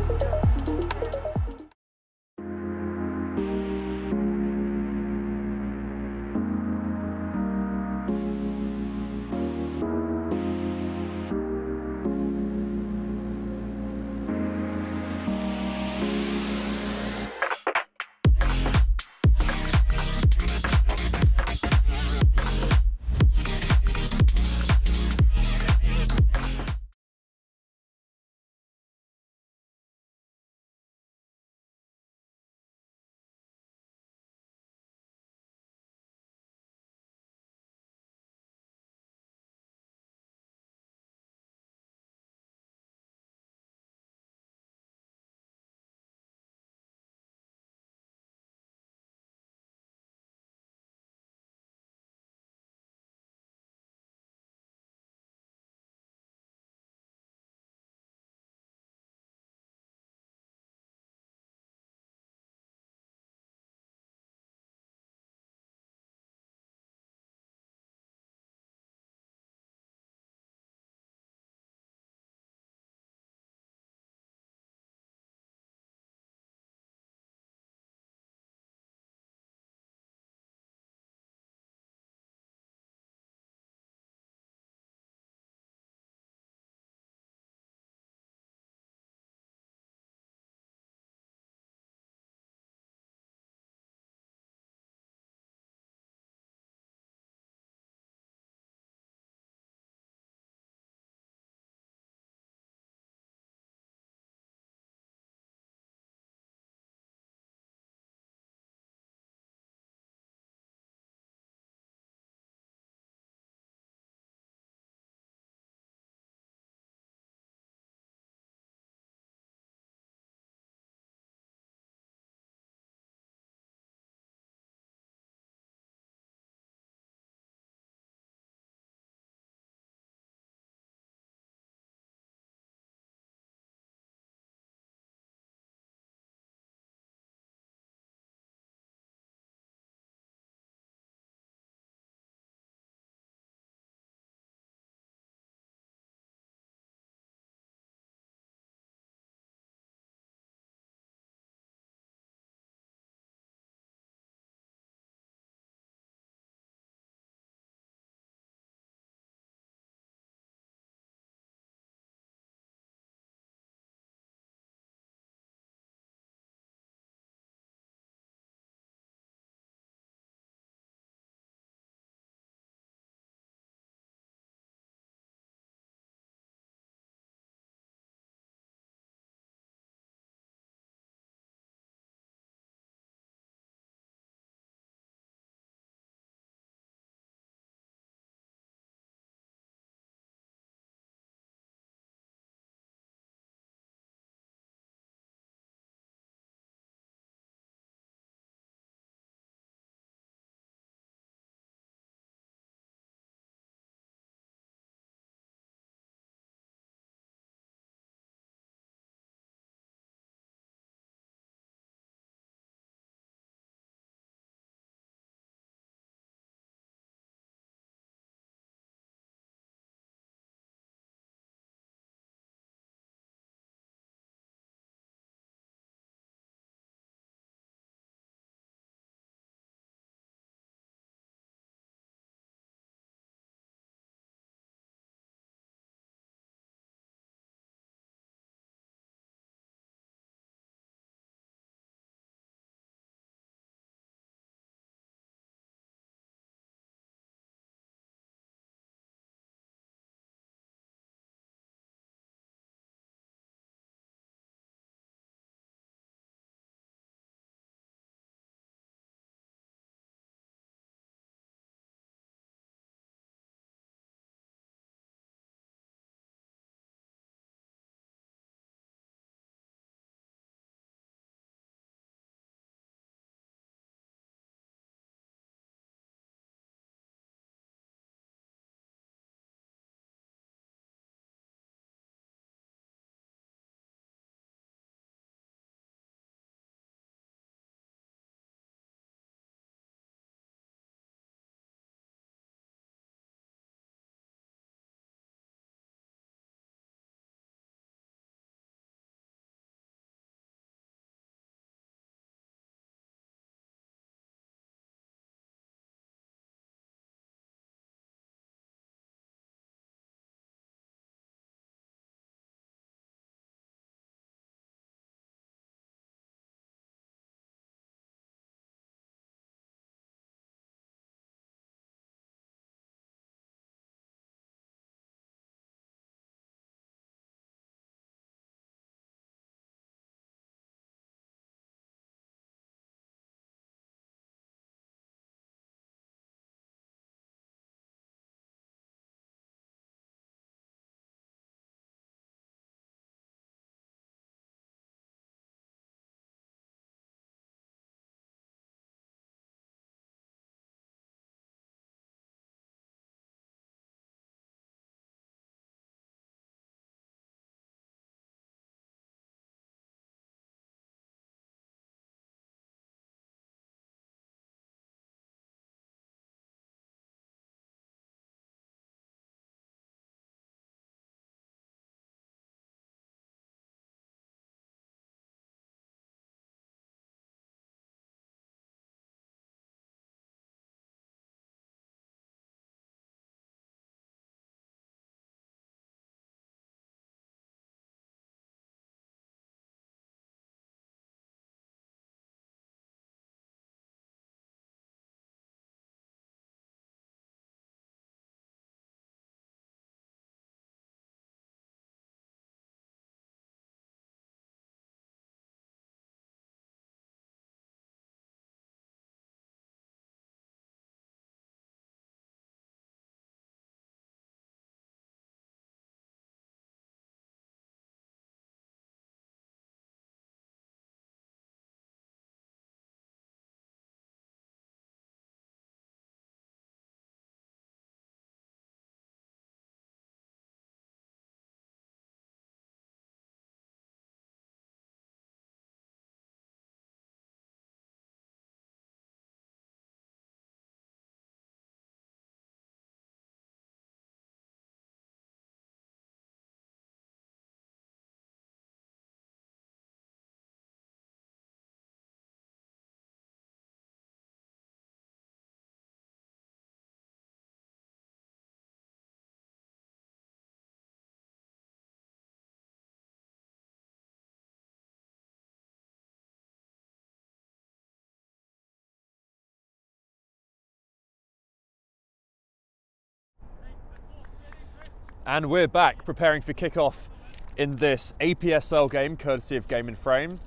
And we're back preparing for kickoff in this APSL game, courtesy of Game and Frame.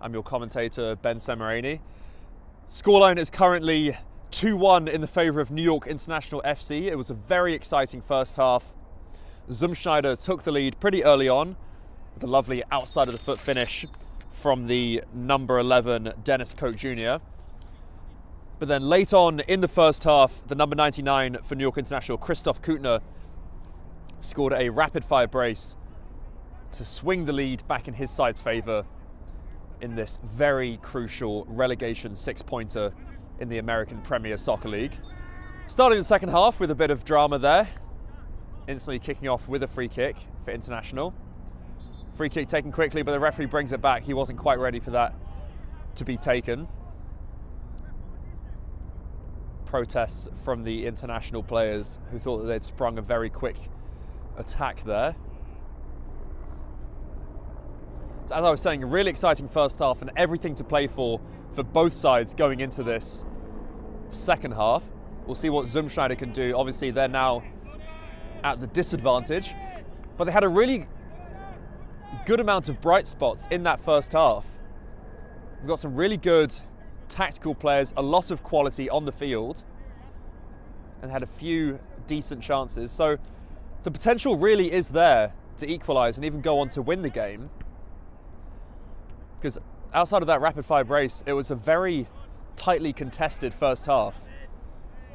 I'm your commentator, Ben Semerani. Scoreline is currently 2-1 in the favour of New York International FC. It was a very exciting first half. Schneider took the lead pretty early on with a lovely outside of the foot finish from the number 11, Dennis Koch Jr. But then late on in the first half, the number 99 for New York International, Christoph Kutner, scored a rapid-fire brace to swing the lead back in his side's favour in this very crucial relegation six-pointer in the American Premier Soccer League. Starting the second half with a bit of drama there, instantly kicking off with a free kick for International. Free kick taken quickly, but the referee brings it back. He wasn't quite ready for that to be taken. Protests from the International players who thought that they'd sprung a very quick attack there. So as I was saying, a really exciting first half and everything to play for both sides going into this second half. We'll see what Schneider can do. Obviously, they're now at the disadvantage, but they had a really good amount of bright spots in that first half. We've got some really good tactical players, a lot of quality on the field, and had a few decent chances. So the potential really is there to equalise and even go on to win the game. Because outside of that rapid-fire brace, it was a very tightly contested first half.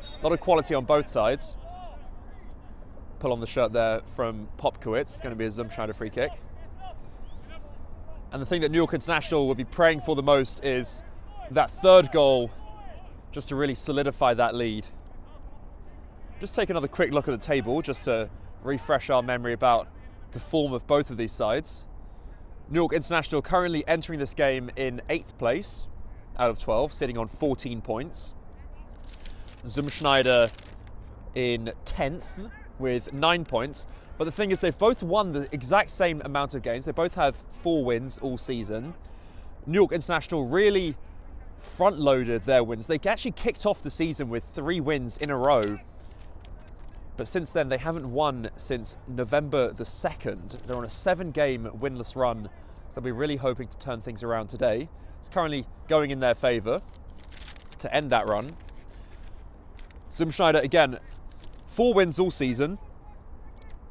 A lot of quality on both sides. Pull on the shirt there from Popkowitz. It's going to be a Schneider free kick. And the thing that New York International will be praying for the most is that third goal, just to really solidify that lead. Just take another quick look at the table, just to refresh our memory about the form of both of these sides. New York International currently entering this game in 8th place out of 12, sitting on 14 points. Schneider in 10th with 9 points. But the thing is, they've both won the exact same amount of games. They both have 4 wins all season. New York International really front-loaded their wins. They actually kicked off the season with 3 wins in a row. But since then, they haven't won since November the 2nd. They're on a 7-game winless run, so they'll be really hoping to turn things around today. It's currently going in their favour to end that run. Schneider, again, 4 wins all season,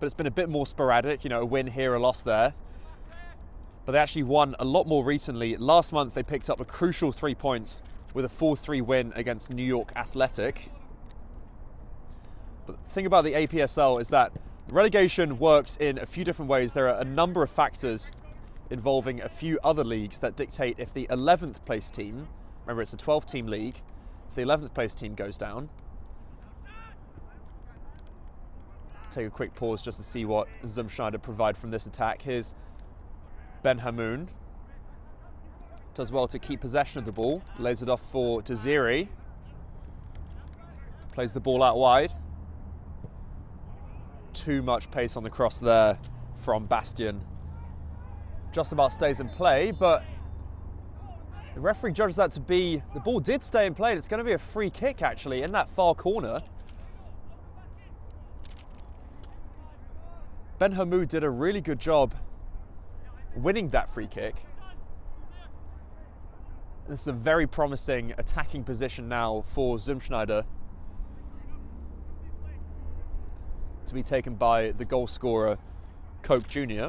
but it's been a bit more sporadic, a win here, a loss there. But they actually won a lot more recently. Last month, they picked up a crucial 3 points with a 4-3 win against New York Athletic. But the thing about the APSL is that relegation works in a few different ways. There are a number of factors involving a few other leagues that dictate if the 11th place team, remember it's a 12-team league, if the 11th place team goes down. Take a quick pause just to see what Schneider provide from this attack. Here's Ben Hamoun. Does well to keep possession of the ball. Lays it off for Desiri. Plays the ball out wide. Too much pace on the cross there from Bastian. Just about stays in play, but the referee judges that to be, the ball did stay in play, and it's going to be a free kick actually in that far corner. Ben Hamoud did a really good job winning that free kick. This is a very promising attacking position now for Schneider, to be taken by the goal scorer, Koch Jr.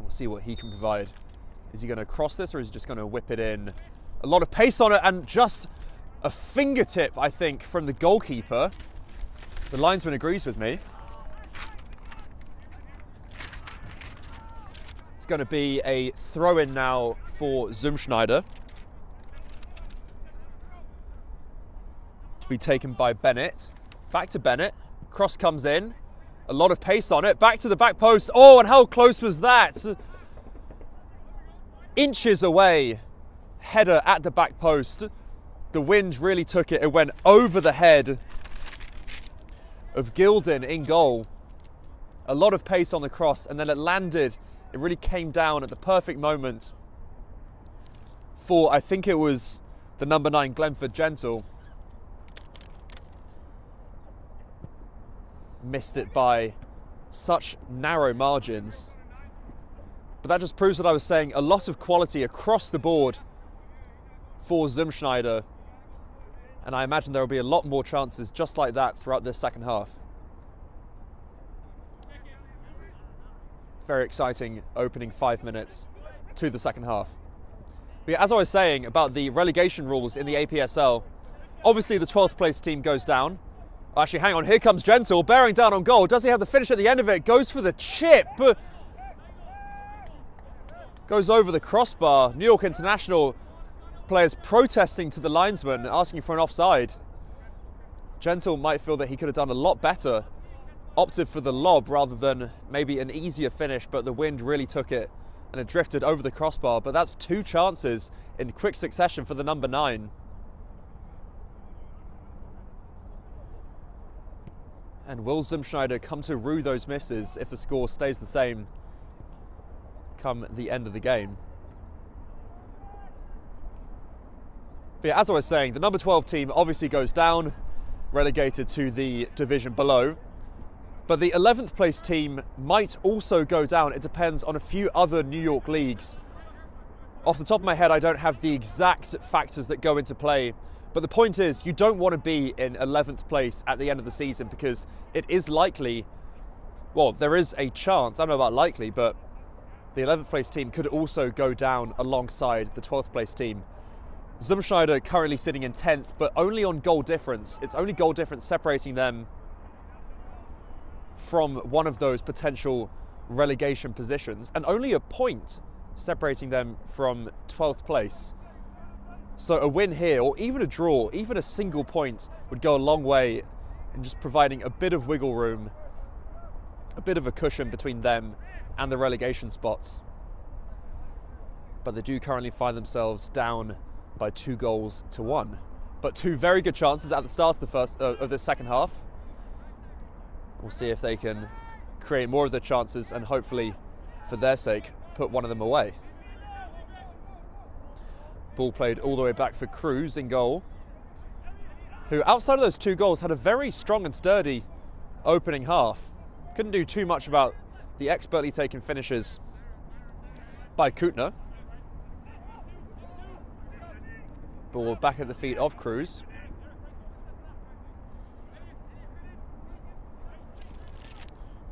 We'll see what he can provide. Is he going to cross this, or is he just going to whip it in? A lot of pace on it, and just a fingertip, I think, from the goalkeeper. The linesman agrees with me. It's going to be a throw-in now for Schneider, to be taken by Bennett. Back to Bennett. Cross comes in. A lot of pace on it. Back to the back post. Oh, and how close was that? Inches away. Header at the back post. The wind really took it. It went over the head of Gilden in goal. A lot of pace on the cross, and then it landed. It really came down at the perfect moment for, I think it was the number 9, Glenford Gentle. missed it by such narrow margins. But that just proves what I was saying, a lot of quality across the board for Schneider. And I imagine there will be a lot more chances just like that throughout this second half. Very exciting opening 5 minutes to the second half. But as I was saying about the relegation rules in the APSL, obviously the 12th place team goes down. Actually, hang on, here comes Gentle, bearing down on goal. Does he have the finish at the end of it? Goes for the chip. Goes over the crossbar. New York International players protesting to the linesman, asking for an offside. Gentle might feel that he could have done a lot better. Opted for the lob rather than maybe an easier finish, but the wind really took it and it drifted over the crossbar. But that's 2 chances in quick succession for the number 9. And will Schneider come to rue those misses if the score stays the same come the end of the game? But yeah, as I was saying, the number 12 team obviously goes down, relegated to the division below. But the 11th place team might also go down. It depends on a few other New York leagues. Off the top of my head, I don't have the exact factors that go into play. But the point is, you don't want to be in 11th place at the end of the season because it is likely, well, there is a chance, I don't know about likely, but the 11th place team could also go down alongside the 12th place team. Schneider currently sitting in 10th, but only on goal difference. It's only goal difference separating them from one of those potential relegation positions, and only a point separating them from 12th place. So a win here, or even a draw, even a single point would go a long way in just providing a bit of wiggle room, a bit of a cushion between them and the relegation spots. But they do currently find themselves down by 2-1. But 2 very good chances at the start of the second half. We'll see if they can create more of the chances and hopefully, for their sake, put one of them away. Ball played all the way back for Cruz in goal, who outside of those 2 goals had a very strong and sturdy opening half. Couldn't do too much about the expertly taken finishes by Kutner. Ball back at the feet of Cruz.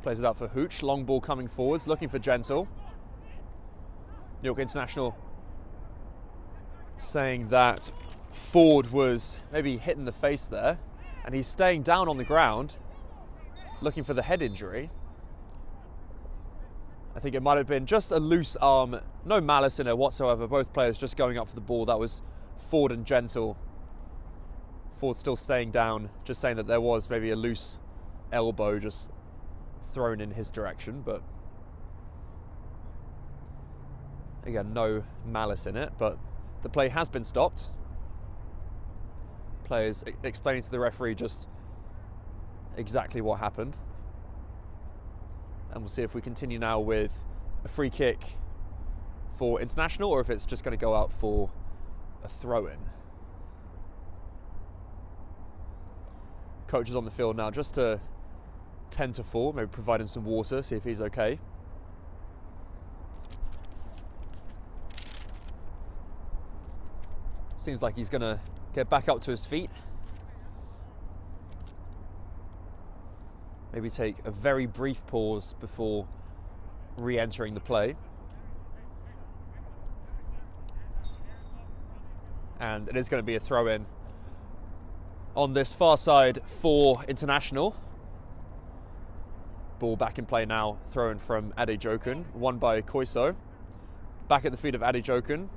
Plays it out for Hooch. Long ball coming forwards, looking for Gentle. New York International saying that Ford was maybe hit in the face there, and he's staying down on the ground, looking for the head injury. I think it might have been just a loose arm, no malice in it whatsoever. Both players just going up for the ball. That was Ford and Gentle. Ford still staying down, just saying that there was maybe a loose elbow just thrown in his direction, but again, no malice in it. But the play has been stopped. Players explaining to the referee just exactly what happened. And we'll see if we continue now with a free kick for International, or if it's just going to go out for a throw-in. Coach is on the field now just to tend to Ford, maybe provide him some water, see if he's okay. Seems like he's going to get back up to his feet. Maybe take a very brief pause before re-entering the play. And it is going to be a throw-in on this far side for International. Ball back in play now, thrown from Adejokun, won by Koiso. Back at the feet of Adejokun.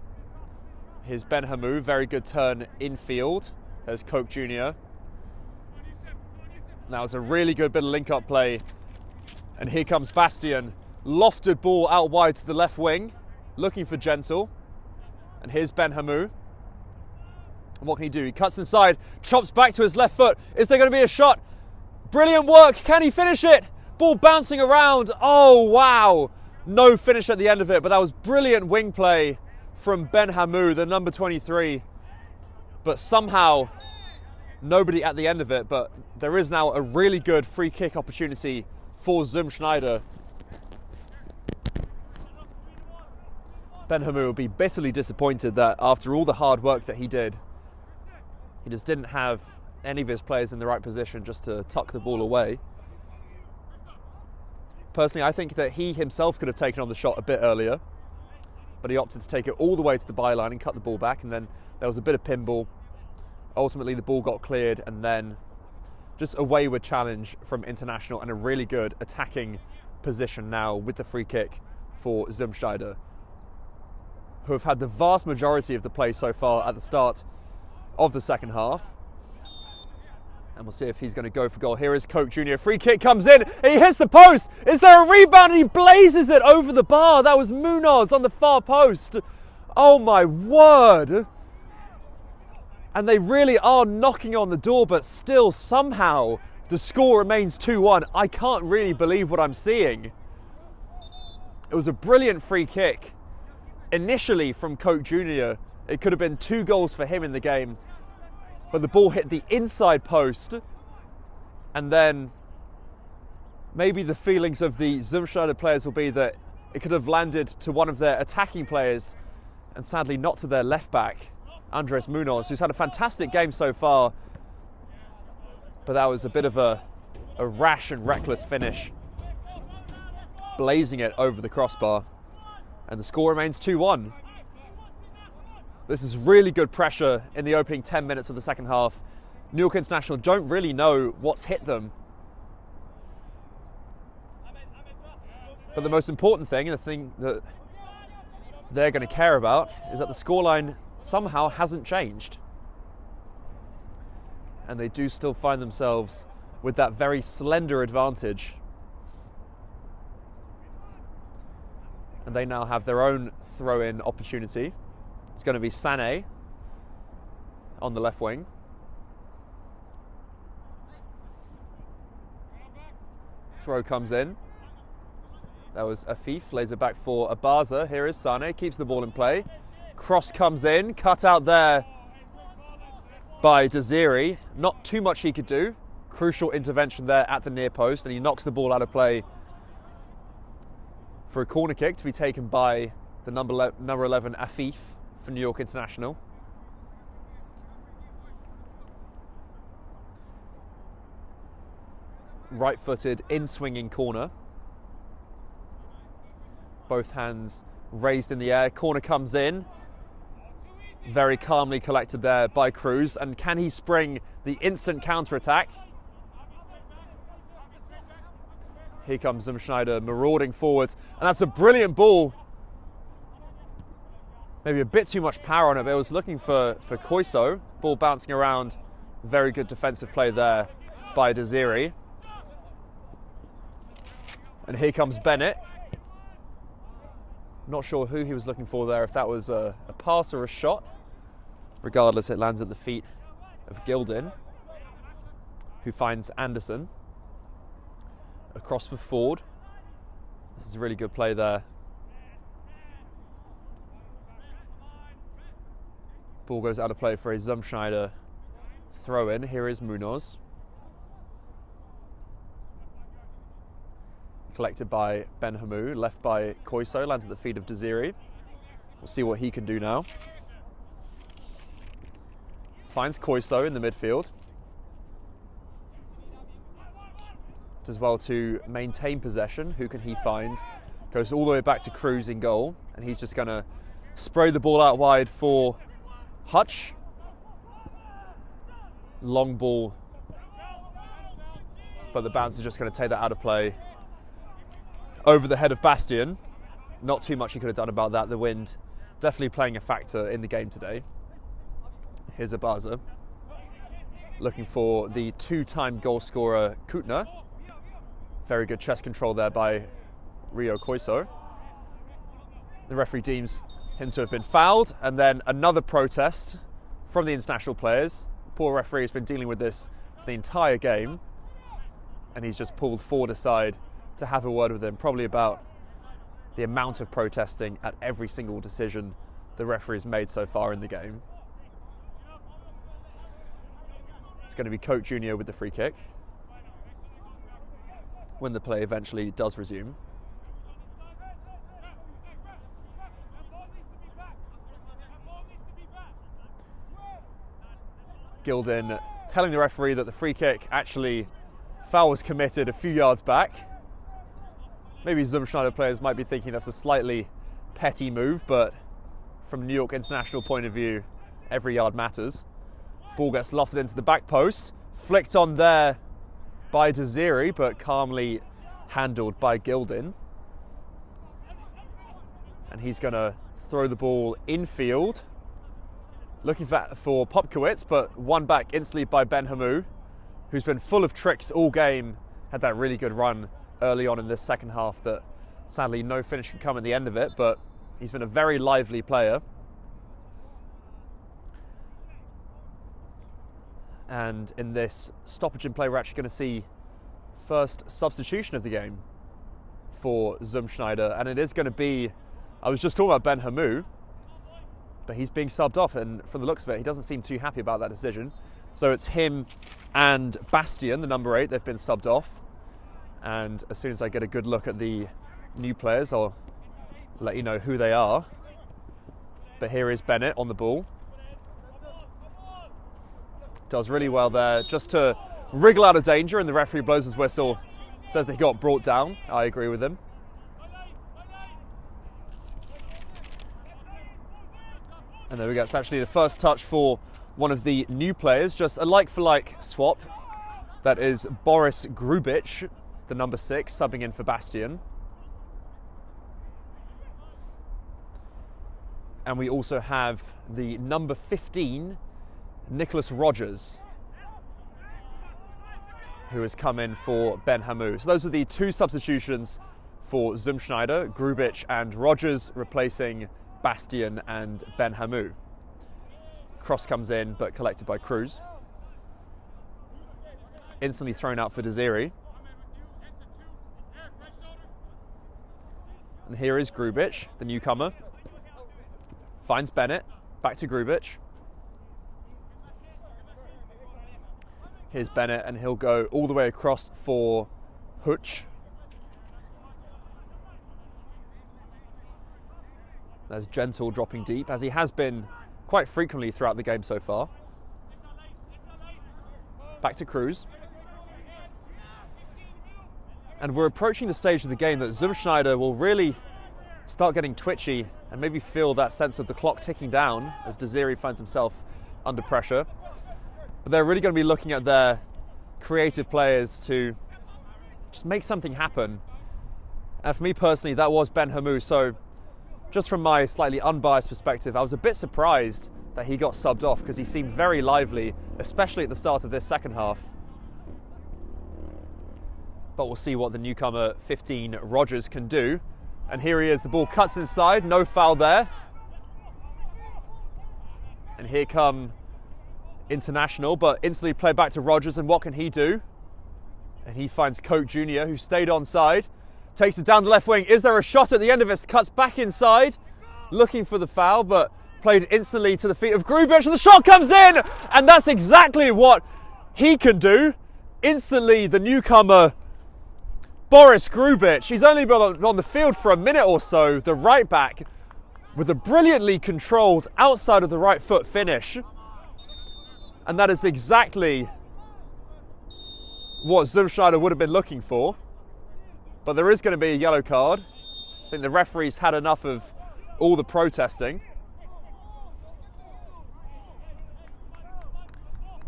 Here's Ben Hamu, very good turn infield. There's Koch Jr. That was a really good bit of link-up play. And here comes Bastian. Lofted ball out wide to the left wing, looking for Gentle. And here's Ben Hamu. And what can he do? He cuts inside, chops back to his left foot. Is there going to be a shot? Brilliant work. Can he finish it? Ball bouncing around. Oh, wow. No finish at the end of it, but that was brilliant wing play from Ben Hamu, the number 23. But somehow nobody at the end of it, but there is now a really good free kick opportunity for Schneider. Ben Hamu will be bitterly disappointed that after all the hard work that he did, he just didn't have any of his players in the right position just to tuck the ball away. Personally, I think that he himself could have taken on the shot a bit earlier, but he opted to take it all the way to the byline and cut the ball back, and then there was a bit of pinball. Ultimately, the ball got cleared, and then just a wayward challenge from International and a really good attacking position now with the free kick for Schneider, who have had the vast majority of the play so far at the start of the second half. And we'll see if he's going to go for goal. Here is Koch Jr. Free kick comes in. He hits the post. Is there a rebound? And he blazes it over the bar. That was Munoz on the far post. Oh my word. And they really are knocking on the door, but still somehow the score remains 2-1. I can't really believe what I'm seeing. It was a brilliant free kick. Initially from Koch Jr., it could have been 2 goals for him in the game, but the ball hit the inside post, and then maybe the feelings of the Schneider players will be that it could have landed to one of their attacking players, and sadly not to their left back, Andres Munoz, who's had a fantastic game so far, but that was a bit of a rash and reckless finish, blazing it over the crossbar, and the score remains 2-1. This is really good pressure in the opening 10 minutes of the second half. New York International don't really know what's hit them. But the most important thing, and the thing that they're going to care about, is that the scoreline somehow hasn't changed. And they do still find themselves with that very slender advantage. And they now have their own throw-in opportunity. It's going to be Sané on the left wing. Throw comes in. That was Afif, lays it back for Abaza. Here is Sané, keeps the ball in play. Cross comes in, cut out there by Desiri. Not too much he could do. Crucial intervention there at the near post, and he knocks the ball out of play for a corner kick to be taken by the number 11 Afif for New York International. Right-footed, in-swinging corner. Both hands raised in the air. Corner comes in. Very calmly collected there by Cruz. And can he spring the instant counter-attack? Here comes Schneider marauding forwards. And that's a brilliant ball. Maybe a bit too much power on it, but it was looking for Koiso. Ball bouncing around. Very good defensive play there by Desiri. And here comes Bennett. Not sure who he was looking for there, if that was a pass or a shot. Regardless, it lands at the feet of Gildin, who finds Anderson. Across for Ford. This is a really good play there. Ball goes out of play for a Schneider throw in. Here is Munoz. Collected by Ben Hamu, left by Koiso, lands at the feet of Desiri. We'll see what he can do now. Finds Koiso in the midfield. Does well to maintain possession. Who can he find? Goes all the way back to Cruz in goal, and he's just going to spray the ball out wide for Hutch. Long ball, but the bouncer is just going to take that out of play over the head of Bastian. Not too much he could have done about that. The wind definitely playing a factor in the game today. Here's Abaza looking for the 2-time goal scorer Kutner. Very good chest control there by Rio Koiso. The referee deems him to have been fouled, and then another protest from the international players. Poor referee has been dealing with this for the entire game, and he's just pulled Ford aside to have a word with him, probably about the amount of protesting at every single decision the referee's made so far in the game. It's going to be Coke Jr. with the free kick when the play eventually does resume. Gildin telling the referee that the free kick actually foul was committed a few yards back. Maybe some Schneider players might be thinking that's a slightly petty move, but from New York International point of view, every yard matters. Ball gets lofted into the back post, flicked on there by Desiri, but calmly handled by Gildin. And he's going to throw the ball infield, looking for Popkowitz, but won back instantly by Ben Hamou, who's been full of tricks all game, had that really good run early on in this second half that sadly no finish can come at the end of it, but he's been a very lively player. And in this stoppage in play, we're actually going to see first substitution of the game for Schneider, and it is going to be, I was just talking about Ben Hamou, but he's being subbed off, and from the looks of it, he doesn't seem too happy about that decision. So it's him and Bastien, the number 8, they've been subbed off. And as soon as I get a good look at the new players, I'll let you know who they are. But here is Bennett on the ball. Does really well there, just to wriggle out of danger, and the referee blows his whistle, says that he got brought down. I agree with him. And there we go, it's actually the first touch for one of the new players, just a like-for-like swap. That is Boris Grubic, the number 6, subbing in for Bastien. And we also have the number 15, Nicholas Rogers, who has come in for Ben Hamou. So those are the 2 substitutions for Schneider, Grubic and Rogers replacing Bastien and Ben Hamou. Cross comes in, but collected by Cruz. Instantly thrown out for Desiri. And here is Grubic, the newcomer. Finds Bennett, back to Grubic. Here's Bennett, and he'll go all the way across for Hutch. There's Gentle dropping deep, as he has been quite frequently throughout the game so far. Back to Cruz. And we're approaching the stage of the game that Schneider will really start getting twitchy and maybe feel that sense of the clock ticking down as Desiri finds himself under pressure. But they're really going to be looking at their creative players to just make something happen. And for me personally, that was Ben Hamou. So just from my slightly unbiased perspective, I was a bit surprised that he got subbed off because he seemed very lively, especially at the start of this second half. But we'll see what the newcomer 15 Rogers can do. And here he is, the ball cuts inside, no foul there. And here come International, but instantly played back to Rogers, and what can he do? And he finds Coke Jr., who stayed onside, takes it down the left wing. Is there a shot at the end of it? Cuts back inside, looking for the foul, but played instantly to the feet of Grubic, and the shot comes in! And that's exactly what he can do. Instantly, the newcomer, Boris Grubic, he's only been on the field for a minute or so, the right back, with a brilliantly controlled outside of the right foot finish. And that is exactly what Schneider would have been looking for. But there is going to be a yellow card. I think the referee's had enough of all the protesting.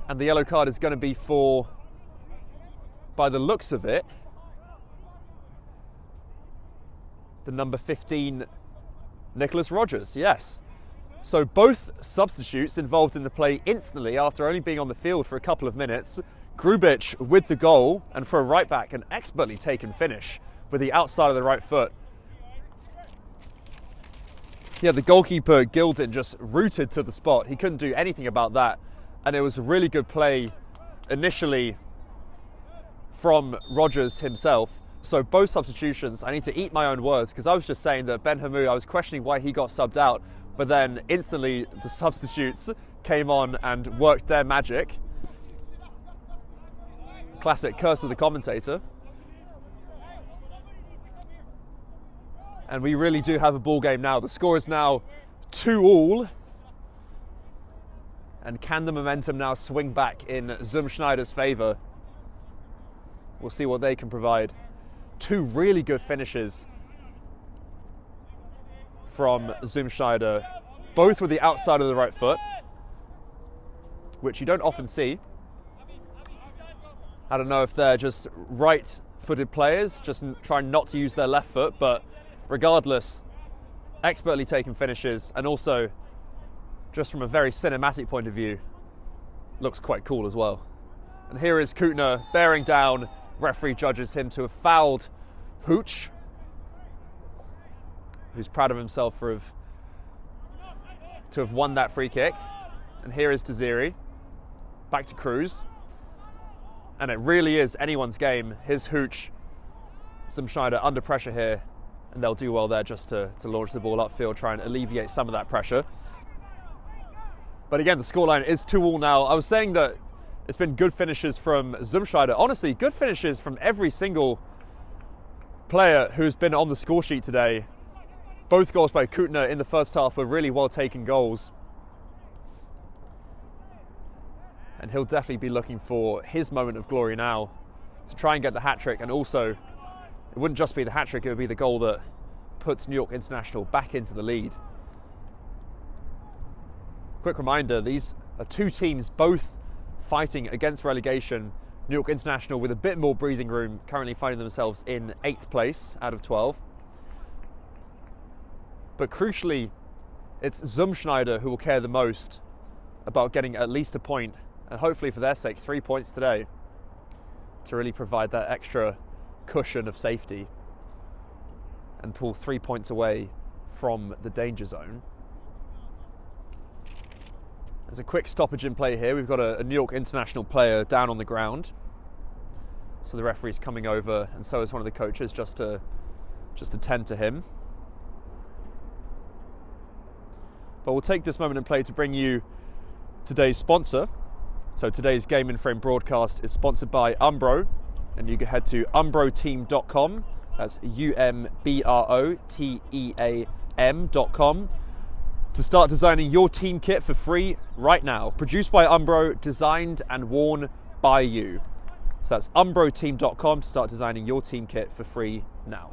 And the yellow card is going to be for, by the looks of it, the number 15, Nicholas Rogers, yes. So both substitutes involved in the play instantly after only being on the field for a couple of minutes. Grubic with the goal, and for a right back, an expertly taken finish with the outside of the right foot. Yeah, the goalkeeper Gildin just rooted to the spot. He couldn't do anything about that. And it was a really good play initially from Rogers himself. So both substitutions, I need to eat my own words, because I was just saying that Ben Hamou, I was questioning why he got subbed out, but then instantly the substitutes came on and worked their magic. Classic curse of the commentator. And we really do have a ball game now. The score is now 2-2. And can the momentum now swing back in Schneider's favour? We'll see what they can provide. Two really good finishes from Schneider, both with the outside of the right foot, which you don't often see. I don't know if they're just right-footed players, just trying not to use their left foot, but regardless, expertly taken finishes, and also, just from a very cinematic point of view, looks quite cool as well. And here is Kuttner bearing down. Referee judges him to have fouled Hooch, who's proud of himself to have won that free kick. And here is Desiri, back to Cruz. And it really is anyone's game. Here's Hooch, Schneider under pressure here, and they'll do well there just to launch the ball upfield, try and alleviate some of that pressure. But again, the scoreline is 2-2 now. I was saying that it's been good finishes from Schneider. Honestly, good finishes from every single player who's been on the score sheet today. Both goals by Kuttner in the first half were really well taken goals. And he'll definitely be looking for his moment of glory now to try and get the hat-trick. And also, it wouldn't just be the hat-trick, it would be the goal that puts New York International back into the lead. Quick reminder, these are two teams both fighting against relegation. New York International with a bit more breathing room, currently finding themselves in 8th place out of 12. But crucially, it's Schneider who will care the most about getting at least a point, and hopefully for their sake 3 points today, to really provide that extra cushion of safety and pull 3 points away from the danger zone. There's a quick stoppage in play here. We've got a New York International player down on the ground. So the referee's coming over, and so is one of the coaches just to tend to him. But we'll take this moment in play to bring you today's sponsor. So today's Game in Frame broadcast is sponsored by Umbro, and you can head to umbroteam.com. That's umbroteam.com. to start designing your team kit for free right now. Produced by Umbro, designed and worn by you. So that's umbroteam.com to start designing your team kit for free now.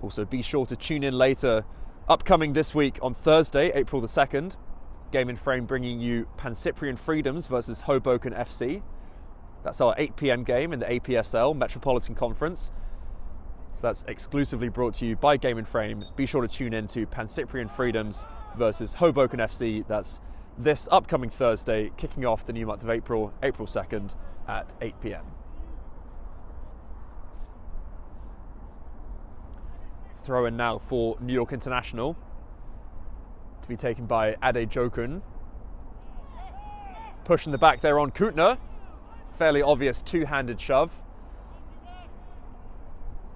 Also, be sure to tune in later. Upcoming this week on Thursday, April the 2nd, Game in Frame bringing you Pancyprian Freedoms versus Hoboken FC. That's our 8 p.m. game in the APSL Metropolitan Conference. So that's exclusively brought to you by Game in Frame. Be sure to tune in to Pancyprian Freedoms versus Hoboken FC. That's this upcoming Thursday, kicking off the new month of April, April 2nd at 8 p.m. Throw in now for New York International, to be taken by Ade Jokun. Push in the back there on Kuttner. Fairly obvious two-handed shove.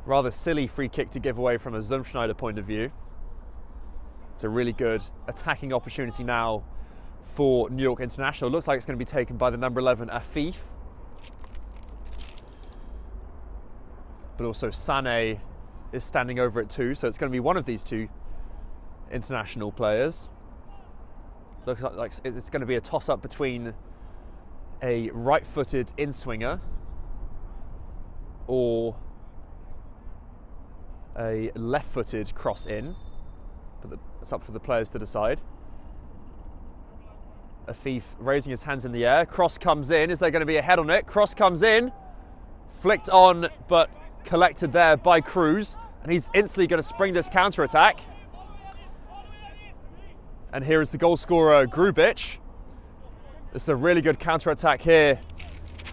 Rather silly free kick to give away from a Schneider point of view. It's a really good attacking opportunity now for New York International. Looks like it's going to be taken by the number 11, Afif. But also Sané is standing over it too, so it's going to be one of these two international players. Looks like it's going to be a toss-up between a right-footed in-swinger or a left-footed cross-in, but it's up for the players to decide. Afif raising his hands in the air. Cross comes in. Is there going to be a head on it? Cross comes in. Flicked on, but collected there by Cruz. And he's instantly going to spring this counter-attack. And here is the goal scorer, Grubic. This is a really good counter-attack here.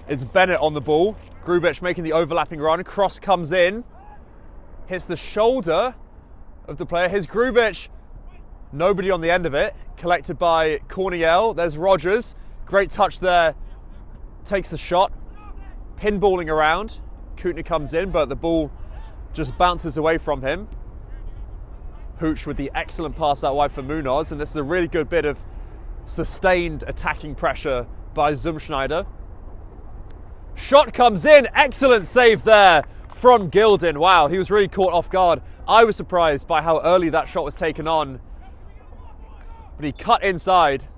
It's Bennett on the ball. Grubic making the overlapping run. Cross comes in. Hits the shoulder of the player. Here's Grubic. Nobody on the end of it. Collected by Corniel. There's Rogers. Great touch there. Takes the shot. Pinballing around. Kuttner comes in, but the ball just bounces away from him. Hooch with the excellent pass out wide for Munoz. And this is a really good bit of sustained attacking pressure by Schneider. Shot comes in, excellent save there from Gilden. Wow, he was really caught off guard. I was surprised by how early that shot was taken on. But he cut inside.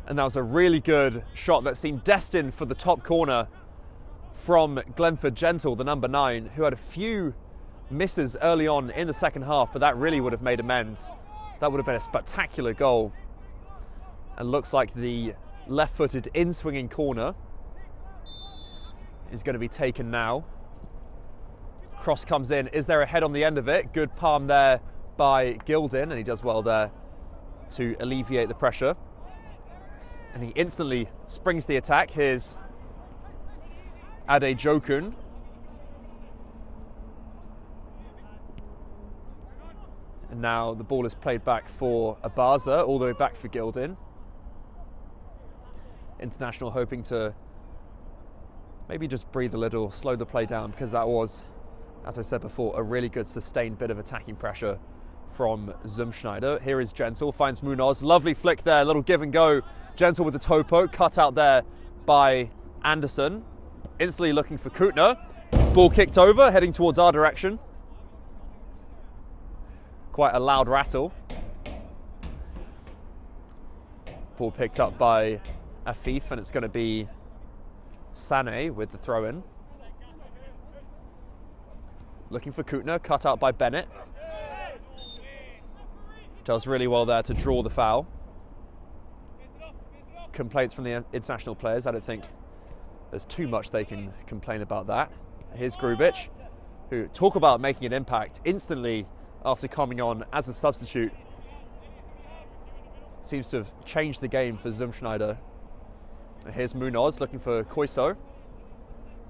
And that was a really good shot that seemed destined for the top corner from Glenford Gentle, the number 9, who had a few misses early on in the second half, but that really would have made amends. That would have been a spectacular goal. And looks like the left-footed in-swinging corner is going to be taken now. Cross comes in. Is there a head on the end of it? Good palm there by Gilden, and he does well there to alleviate the pressure. And he instantly springs the attack. Here's Adejokun. And now the ball is played back for Abaza, all the way back for Gilden. International hoping to maybe just breathe a little, slow the play down, because that was, as I said before, a really good sustained bit of attacking pressure from Schneider. Here is Gentle, finds Munoz, lovely flick there, little give and go. Gentle with the toe poke, cut out there by Anderson. Instantly looking for Kutner. Ball kicked over, heading towards our direction. Quite a loud rattle. Ball picked up by Afif, and it's going to be Sané with the throw-in. Looking for Kutner, cut out by Bennett. Does really well there to draw the foul. Complaints from the international players. I don't think there's too much they can complain about that. Here's Grubic, who talk about making an impact instantly after coming on as a substitute. Seems to have changed the game for Schneider. Here's Munoz looking for Koiso.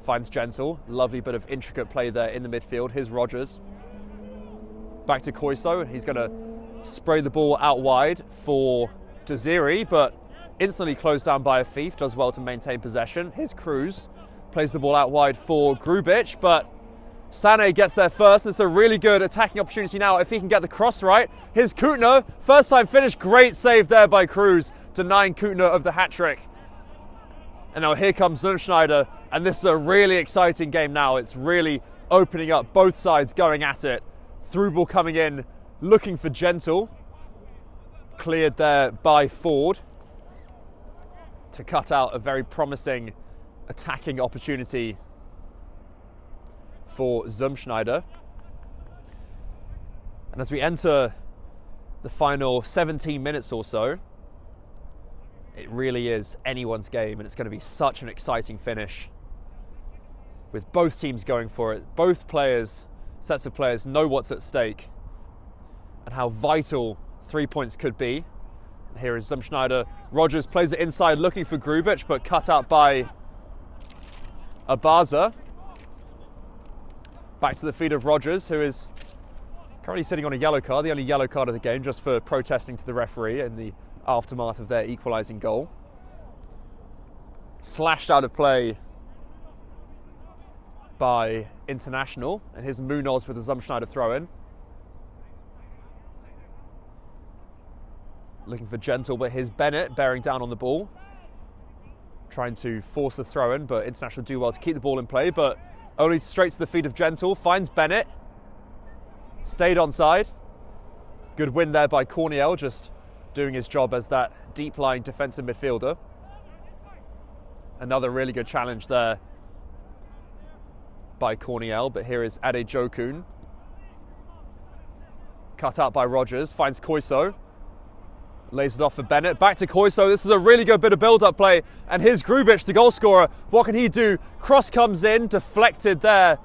Finds Gentle. Lovely bit of intricate play there in the midfield. Here's Rogers. Back to Koiso. He's going to spray the ball out wide for Desiri, but instantly closed down by Afif. Does well to maintain possession. Here's Cruz. Plays the ball out wide for Grubic, but Sané gets there first. It's a really good attacking opportunity now if he can get the cross right. Here's Kutner. First time finish. Great save there by Cruz, denying Kutner of the hat-trick. And now here comes Schneider, and this is a really exciting game now. It's really opening up, both sides going at it. Through ball coming in, looking for Gentle. Cleared there by Ford to cut out a very promising attacking opportunity for Schneider. And as we enter the final 17 minutes or so, it really is anyone's game, and it's going to be such an exciting finish with both teams going for it. Both sets of players know what's at stake and how vital 3 points could be. Here is Schneider. Rogers plays it inside looking for Grubic, but cut out by Abaza. Back to the feet of Rogers, who is currently sitting on a yellow card, the only yellow card of the game, just for protesting to the referee in the aftermath of their equalising goal. Slashed out of play by International, and here's Munoz with a Schneider throw-in. Looking for Gentle, but here's Bennett bearing down on the ball. Trying to force the throw-in, but International do well to keep the ball in play, but only straight to the feet of Gentle. Finds Bennett. Stayed onside. Good win there by Corniel, just doing his job as that deep-lying defensive midfielder. Another really good challenge there by Corniel, but here is Adejokun. Cut out by Rogers, finds Koiso. Lays it off for Bennett, back to Koiso. This is a really good bit of build-up play, and here's Grubic, the goal scorer. What can he do? Cross comes in, deflected there.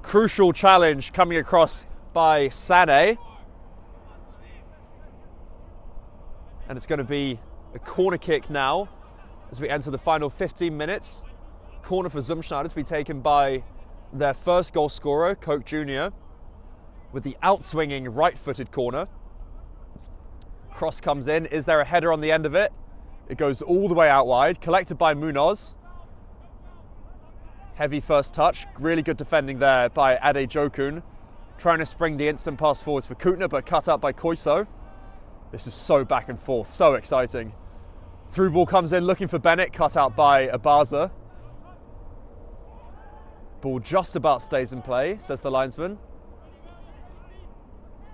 Crucial challenge coming across by Sané. And it's going to be a corner kick now as we enter the final 15 minutes. Corner for Schneider to be taken by their first goal scorer, Koch Jr., with the outswinging right-footed corner. Cross comes in. Is there a header on the end of it? It goes all the way out wide, collected by Munoz. Heavy first touch. Really good defending there by Adejokun. Trying to spring the instant pass forwards for Kutner, but cut up by Koiso. This is so back and forth, so exciting. Through ball comes in, looking for Bennett, cut out by Abaza. Ball just about stays in play, says the linesman.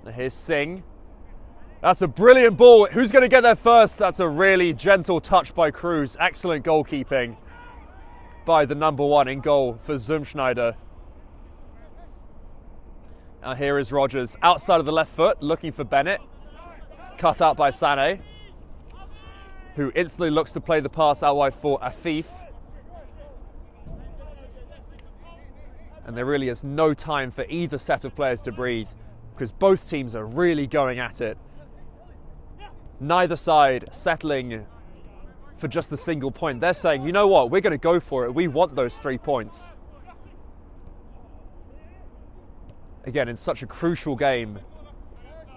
And here's Singh. That's a brilliant ball. Who's going to get there first? That's a really gentle touch by Cruz. Excellent goalkeeping by the number 1 in goal for Schneider. Now here is Rogers, outside of the left foot, looking for Bennett. Cut out by Sané, who instantly looks to play the pass out wide for Afif. And there really is no time for either set of players to breathe, because both teams are really going at it. Neither side settling for just a single point. They're saying, you know what, we're going to go for it. We want those 3 points. Again, in such a crucial game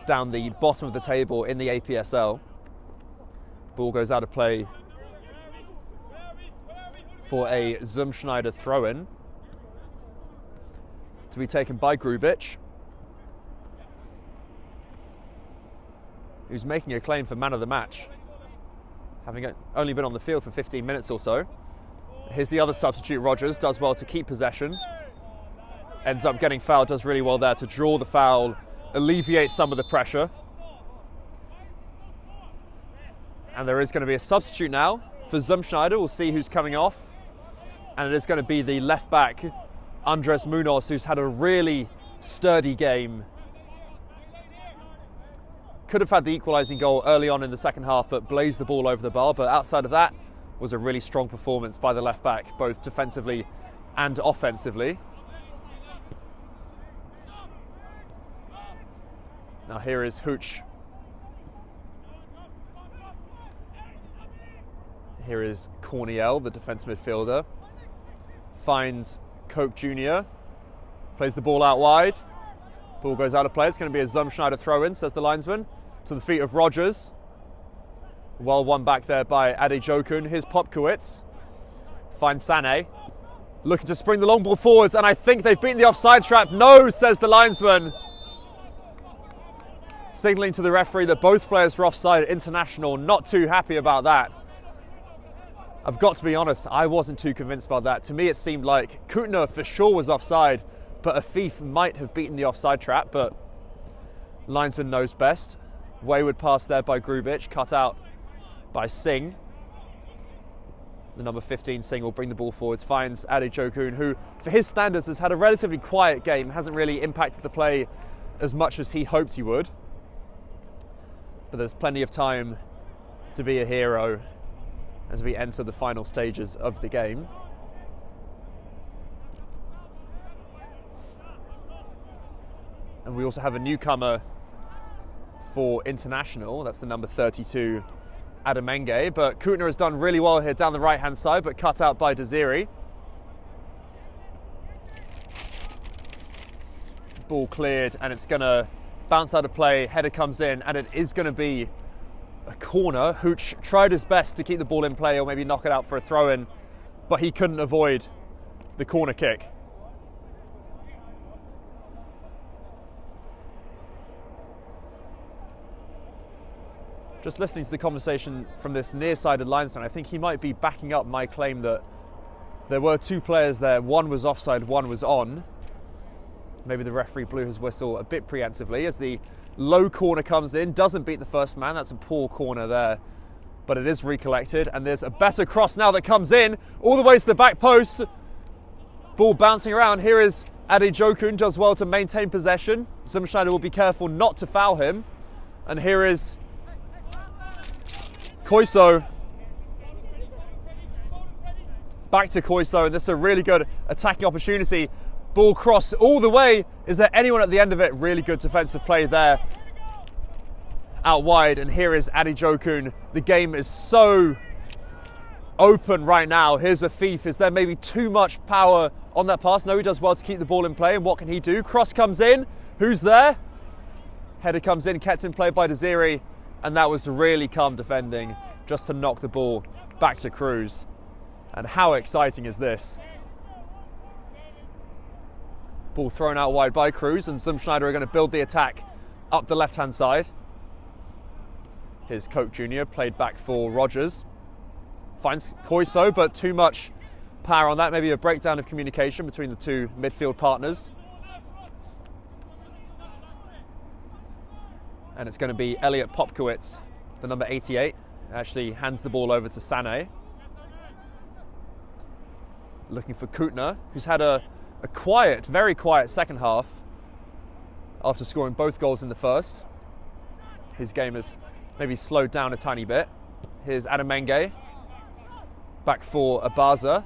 down the bottom of the table in the APSL. Ball goes out of play for a Schneider throw-in to be taken by Grubic, who's making a claim for man of the match, having only been on the field for 15 minutes or so. Here's the other substitute, Rogers, does well to keep possession. Ends up getting fouled, does really well there to draw the foul, alleviate some of the pressure. And there is going to be a substitute now for Schneider. We'll see who's coming off. And it is going to be the left back, Andres Munoz, who's had a really sturdy game. Could have had the equalising goal early on in the second half, but blazed the ball over the bar. But outside of that, was a really strong performance by the left back, both defensively and offensively. Now here is Hooch. Here is Corniel, the defence midfielder. Finds Koch Jr. Plays the ball out wide. Ball goes out of play. It's going to be a Schneider throw-in, says the linesman. To the feet of Rogers. Well won back there by Adejokun. Here's Popkowitz. Finds Sané. Looking to spring the long ball forwards, and I think they've beaten the offside trap. No, says the linesman. Signalling to the referee that both players were offside. International not too happy about that. I've got to be honest, I wasn't too convinced by that. To me, it seemed like Kutner for sure was offside, but Afif might have beaten the offside trap, but linesman knows best. Wayward pass there by Grubic, cut out by Singh. The number 15 Singh will bring the ball forwards, finds Adejokun, who, for his standards, has had a relatively quiet game, hasn't really impacted the play as much as he hoped he would. But there's plenty of time to be a hero as we enter the final stages of the game. And we also have a newcomer for International, that's the number 32, Adamenge. But Kutner has done really well here down the right-hand side, but cut out by Desiri. Ball cleared, and it's gonna bounce out of play, header comes in, and it is gonna be a corner. Hooch tried his best to keep the ball in play or maybe knock it out for a throw-in, but he couldn't avoid the corner kick. Just listening to the conversation from this near-sided linesman, I think he might be backing up my claim that there were two players there. One was offside, one was on. Maybe the referee blew his whistle a bit preemptively as the low corner comes in, doesn't beat the first man. That's a poor corner there, but it is recollected, and there's a better cross now that comes in all the way to the back post. Ball bouncing around. Here is Adejokun, does well to maintain possession. Schneider will be careful not to foul him, and here is Koiso. Back to Koiso, and this is a really good attacking opportunity. Ball crossed all the way. Is there anyone at the end of it? Really good defensive play there. Out wide, and here is Adejokun. The game is so open right now. Here's Afif. Is there maybe too much power on that pass? No, he does well to keep the ball in play, and what can he do? Cross comes in. Who's there? Header comes in, kept in play by Desiri, and that was really calm defending just to knock the ball back to Cruz. And how exciting is this? Ball thrown out wide by Cruz, and Schneider are going to build the attack up the left-hand side. Here's Koch Jr., played back for Rogers. Finds Koiso, but too much power on that. Maybe a breakdown of communication between the two midfield partners. And it's going to be Elliot Popkowitz, the number 88, actually hands the ball over to Sané. Looking for Kutner, who's had a quiet, very quiet second half after scoring both goals in the first. His game has maybe slowed down a tiny bit. Here's Adamenge, back for Abaza.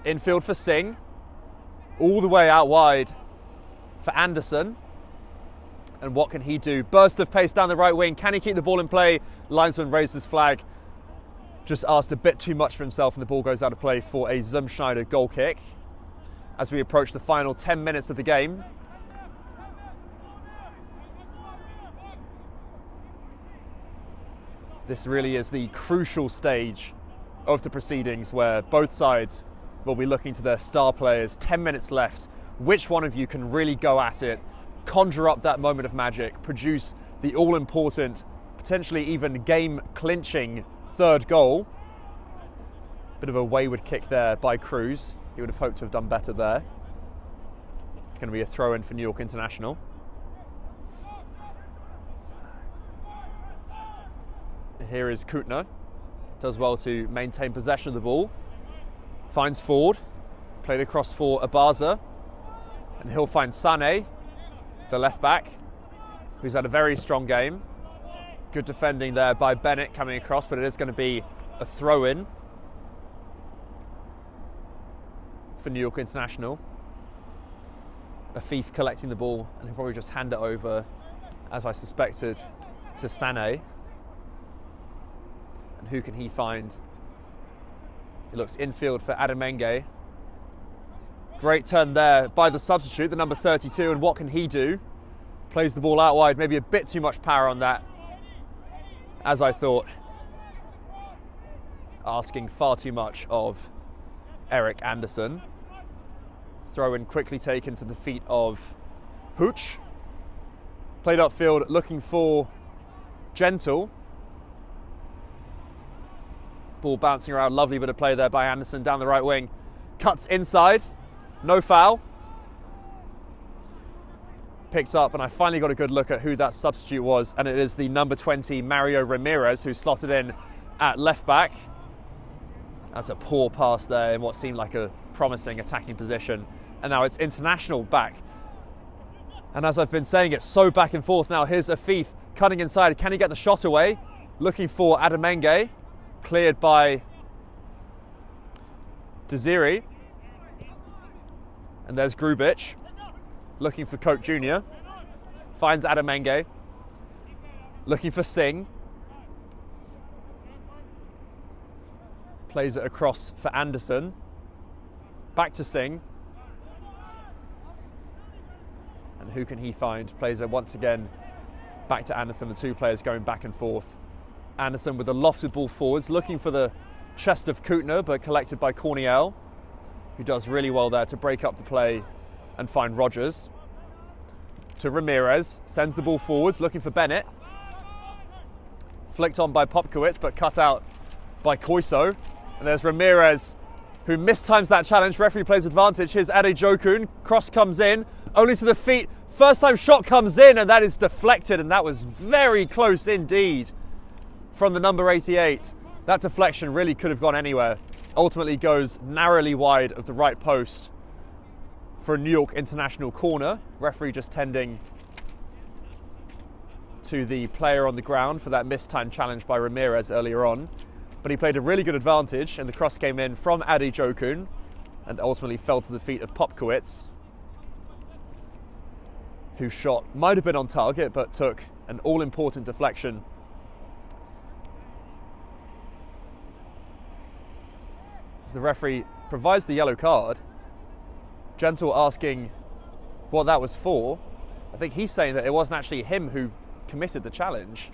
Infield for Singh, all the way out wide for Anderson. And what can he do? Burst of pace down the right wing. Can he keep the ball in play? Linesman raised his flag. Just asked a bit too much for himself, and the ball goes out of play for a Schneider goal kick. As we approach the final 10 minutes of the game. This really is the crucial stage of the proceedings where both sides will be looking to their star players. 10 minutes left. Which one of you can really go at it, conjure up that moment of magic, produce the all-important, potentially even game-clinching third goal? Bit of a wayward kick there by Cruz. He would have hoped to have done better there. It's going to be a throw-in for New York International. Here is Kutner. Does well to maintain possession of the ball. Finds Ford. Played across for Abaza. And he'll find Sané, the left back, who's had a very strong game. Good defending there by Bennett coming across, but it is going to be a throw-in for New York International. Afif collecting the ball, and he'll probably just hand it over, as I suspected, to Sané. And who can he find? He looks infield for Adamenge. Great turn there by the substitute, the number 32, and what can he do? Plays the ball out wide, maybe a bit too much power on that, as I thought. Asking far too much of Eric Anderson. Throw in quickly taken to the feet of Hooch. Played upfield looking for Gentle. Ball bouncing around, lovely bit of play there by Anderson down the right wing. Cuts inside, no foul. Picks up, and I finally got a good look at who that substitute was, and it is the number 20, Mario Ramirez, who slotted in at left back. That's a poor pass there in what seemed like a promising attacking position. And now it's International back. And as I've been saying, it's so back and forth now. Here's Afif cutting inside. Can he get the shot away? Looking for Adamenge. Cleared by Desiri. And there's Grubic. Looking for Koch Jr. Finds Adamenge. Looking for Singh. Plays it across for Anderson. Back to Singh. And who can he find? Plays it once again back to Anderson. The two players going back and forth. Anderson with a lofted ball forwards, looking for the chest of Kutner, but collected by Corniel, who does really well there to break up the play and find Rogers. To Ramirez, sends the ball forwards, looking for Bennett. Flicked on by Popkowitz, but cut out by Koiso. And there's Ramirez, who mistimes that challenge. Referee plays advantage. Here's Adejokun. Cross comes in, only to the feet. First time shot comes in, and that is deflected, and that was very close indeed from the number 88. That deflection really could have gone anywhere. Ultimately goes narrowly wide of the right post for a New York International corner. Referee just tending to the player on the ground for that mistimed challenge by Ramirez earlier on. But he played a really good advantage, and the cross came in from Adejokun and ultimately fell to the feet of Popkowitz, whose shot might have been on target but took an all-important deflection. As the referee provides the yellow card, Gentle asking what that was for. I think he's saying that it wasn't actually him who committed the challenge.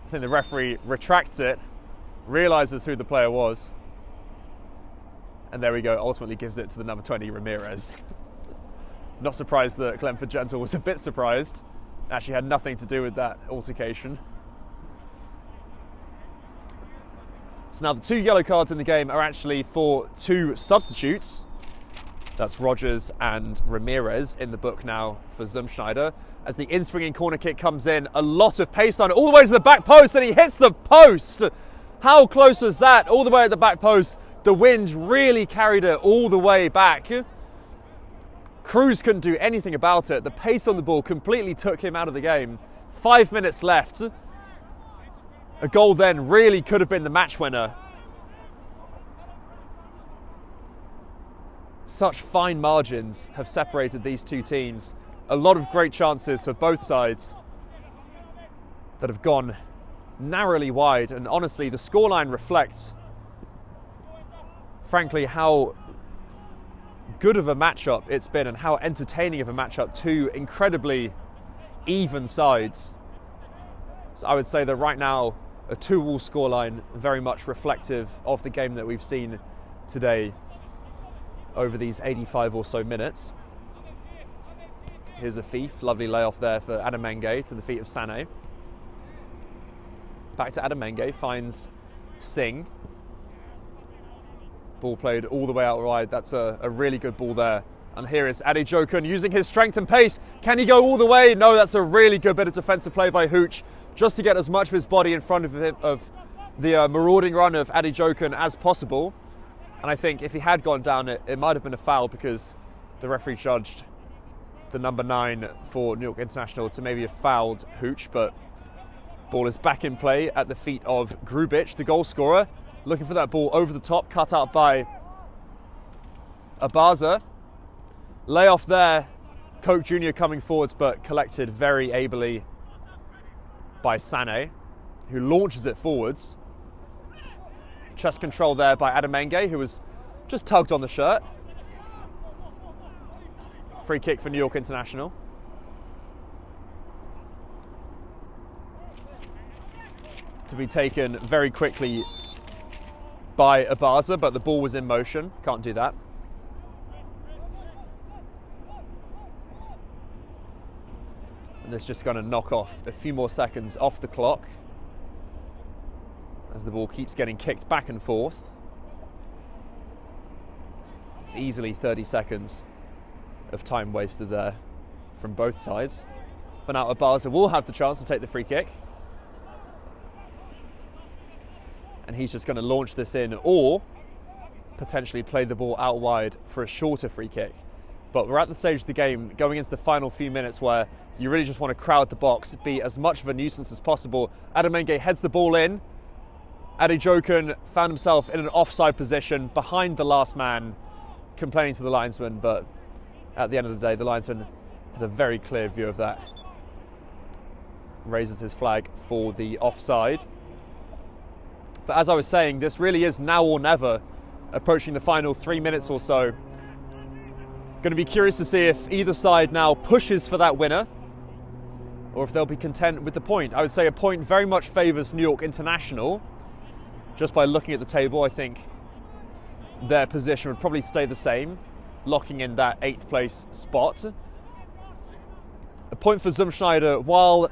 I think the referee retracts it, realises who the player was, and there we go, ultimately gives it to the number 20, Ramirez. Not surprised that Glenford Gentle was a bit surprised Actually had nothing to do with that altercation. So now the 2 yellow cards in the game are actually for 2 substitutes. That's Rogers and Ramirez in the book now for Schneider. As the in-springing corner kick comes in, a lot of pace on it, all the way to the back post, and he hits the post. How close was that? All the way at the back post. The wind really carried it all the way back. Cruz couldn't do anything about it. The pace on the ball completely took him out of the game. 5 minutes left. A goal then really could have been the match winner. Such fine margins have separated these 2 teams. A lot of great chances for both sides that have gone narrowly wide. And honestly, the scoreline reflects, frankly, how good of a matchup it's been and how entertaining of a matchup. 2 incredibly even sides. So I would say that right now, a 2-2 scoreline, very much reflective of the game that we've seen today over these 85 or so minutes. Here's a Fief, lovely layoff there for Adamenge to the feet of Sané. Back to Adamenge, finds Singh. Ball played all the way out wide. That's a really good ball there. And here is Adejokun using his strength and pace. Can he go all the way? No, that's a really good bit of defensive play by Hooch, just to get as much of his body in front of him, of the marauding run of Adejokun as possible. And I think if he had gone down, it might have been a foul, because the referee judged the number 9 for New York International to maybe have fouled Hooch. But ball is back in play at the feet of Grubic, the goal scorer, looking for that ball over the top, cut out by Abaza. Layoff there, Koch Jr. coming forwards, but collected very ably by Sané, who launches it forwards. Chest control there by Adamenge, who was just tugged on the shirt. Free kick for New York International. To be taken very quickly by Abaza, but the ball was in motion. Can't do that. And this is just going to knock off a few more seconds off the clock as the ball keeps getting kicked back and forth. It's easily 30 seconds of time wasted there from both sides. But now Abaza will have the chance to take the free kick. And he's just going to launch this in, or potentially play the ball out wide for a shorter free kick. But we're at the stage of the game, going into the final few minutes, where you really just want to crowd the box, be as much of a nuisance as possible. Adamenge heads the ball in. Adejokun found himself in an offside position behind the last man, complaining to the linesman, but at the end of the day, the linesman had a very clear view of that. Raises his flag for the offside. But as I was saying, this really is now or never, approaching the final 3 minutes or so. Going to be curious to see if either side now pushes for that winner, or if they'll be content with the point. I would say a point very much favours New York International. Just by looking at the table, I think their position would probably stay the same, locking in that 8th place spot. A point for Schneider, while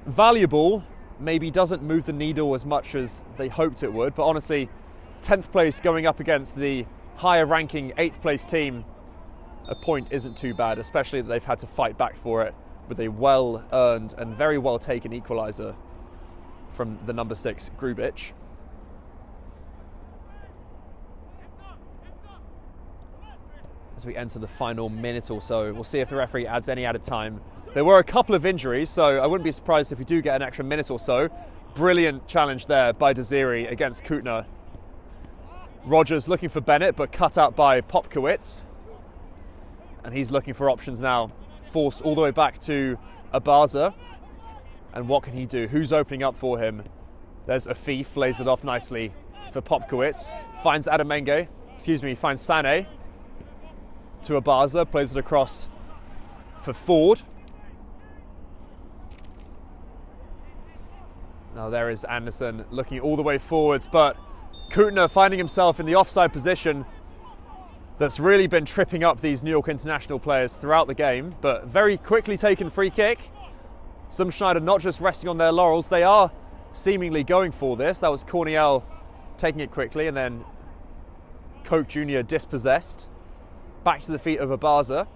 valuable, maybe doesn't move the needle as much as they hoped it would. But honestly, 10th place going up against the higher ranking 8th place team, a point isn't too bad, especially that they've had to fight back for it with a well-earned and very well-taken equaliser from the number 6, Grubic. As we enter the final minute or so, we'll see if the referee adds any added time. There were a couple of injuries, so I wouldn't be surprised if we do get an extra minute or so. Brilliant challenge there by Desiri against Kutner. Rogers looking for Bennett, but cut out by Popkowitz. And he's looking for options now. Forced all the way back to Abaza. And what can he do? Who's opening up for him? There's Afif, lays it off nicely for Popkowitz. Finds Adamenge, finds Sané. To Abaza, plays it across for Ford. Now there is Anderson looking all the way forwards, but Kutner finding himself in the offside position that's really been tripping up these New York International players throughout the game, but very quickly taken free kick. Schneider not just resting on their laurels, they are seemingly going for this. That was Corniel taking it quickly, and then Koch Jr. dispossessed. Back to the feet of Abaza.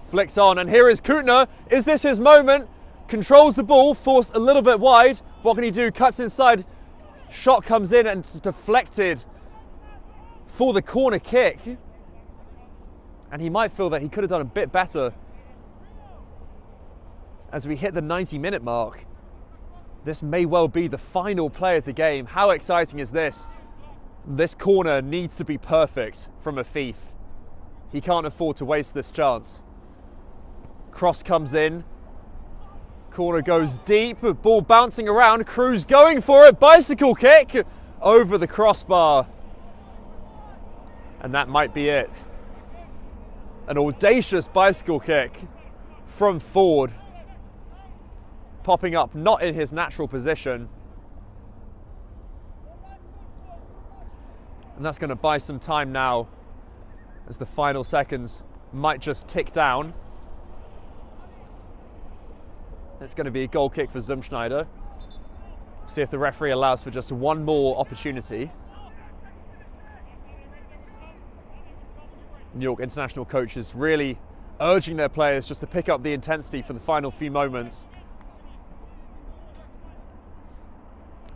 Flicked on, and here is Kutner. Is this his moment? Controls the ball, forced a little bit wide. What can he do? Cuts inside. Shot comes in and it's deflected for the corner kick. And he might feel that he could have done a bit better. As we hit the 90-minute mark, this may well be the final play of the game. How exciting is this? This corner needs to be perfect from Afif. He can't afford to waste this chance. Cross comes in. Corner goes deep. Ball bouncing around. Cruz going for it. Bicycle kick over the crossbar. And that might be it. An audacious bicycle kick from Ford. Popping up not in his natural position. And that's going to buy some time now, as the final seconds might just tick down. It's going to be a goal kick for Schneider. See if the referee allows for just one more opportunity. New York International coaches really urging their players just to pick up the intensity for the final few moments.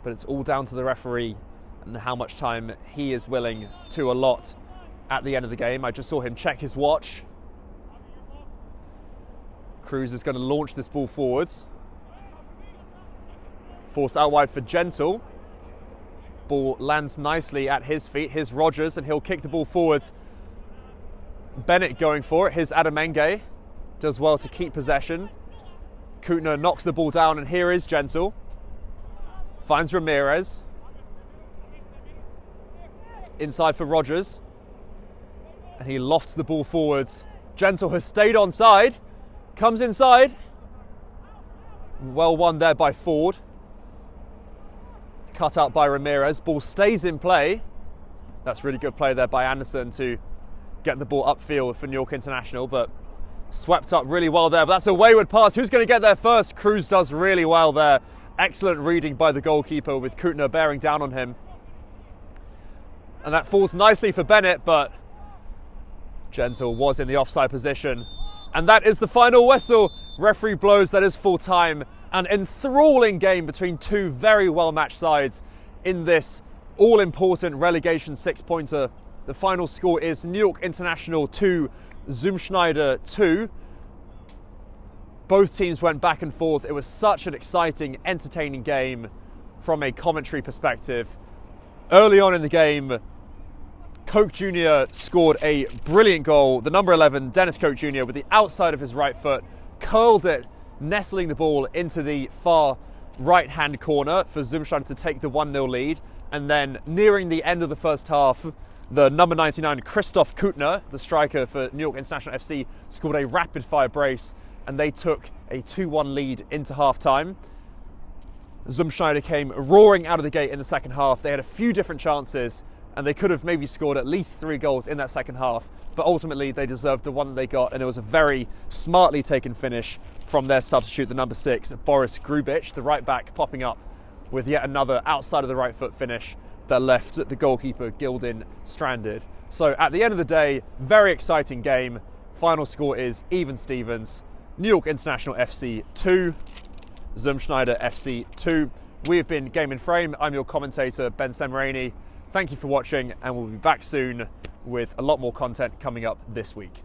But it's all down to the referee and how much time he is willing to allot at the end of the game. I just saw him check his watch. Cruz is going to launch this ball forwards. Forced out wide for Gentle. Ball lands nicely at his feet. Here's Rogers, and he'll kick the ball forwards. Bennett going for it. Here's Adamenge. Does well to keep possession. Kutner knocks the ball down, and here is Gentle. Finds Ramirez. Inside for Rogers. And he lofts the ball forwards. Gentle has stayed onside. Comes inside. Well won there by Ford. Cut out by Ramirez. Ball stays in play. That's really good play there by Anderson to get the ball upfield for New York International, but swept up really well there. But that's a wayward pass. Who's going to get there first? Cruz does really well there. Excellent reading by the goalkeeper with Kutner bearing down on him. And that falls nicely for Bennett, but Gentle was in the offside position. And that is the final whistle. Referee blows, that is full time. An enthralling game between two very well-matched sides in this all-important relegation six-pointer. The final score is New York International 2, Schneider 2. Both teams went back and forth. It was such an exciting, entertaining game from a commentary perspective. Early on in the game, Koch Jr. scored a brilliant goal. The number 11, Dennis Koch Jr., with the outside of his right foot, curled it, nestling the ball into the far right-hand corner for Schneider to take the 1-0 lead. And then nearing the end of the first half, the number 99, Christoph Kutner, the striker for New York International FC, scored a rapid-fire brace, and they took a 2-1 lead into half-time. Schneider came roaring out of the gate in the second half. They had a few different chances, and they could have maybe scored at least 3 goals in that second half, but ultimately they deserved the one that they got, and it was a very smartly taken finish from their substitute, the number 6, Boris Grubic, the right back, popping up with yet another outside of the right foot finish that left the goalkeeper Gildin stranded. So at the end of the day, very exciting game. Final score is even Stevens. New York International FC 2, Schneider FC 2. We have been Game in Frame. I'm your commentator, Ben Semerani. Thank you for watching, and we'll be back soon with a lot more content coming up this week.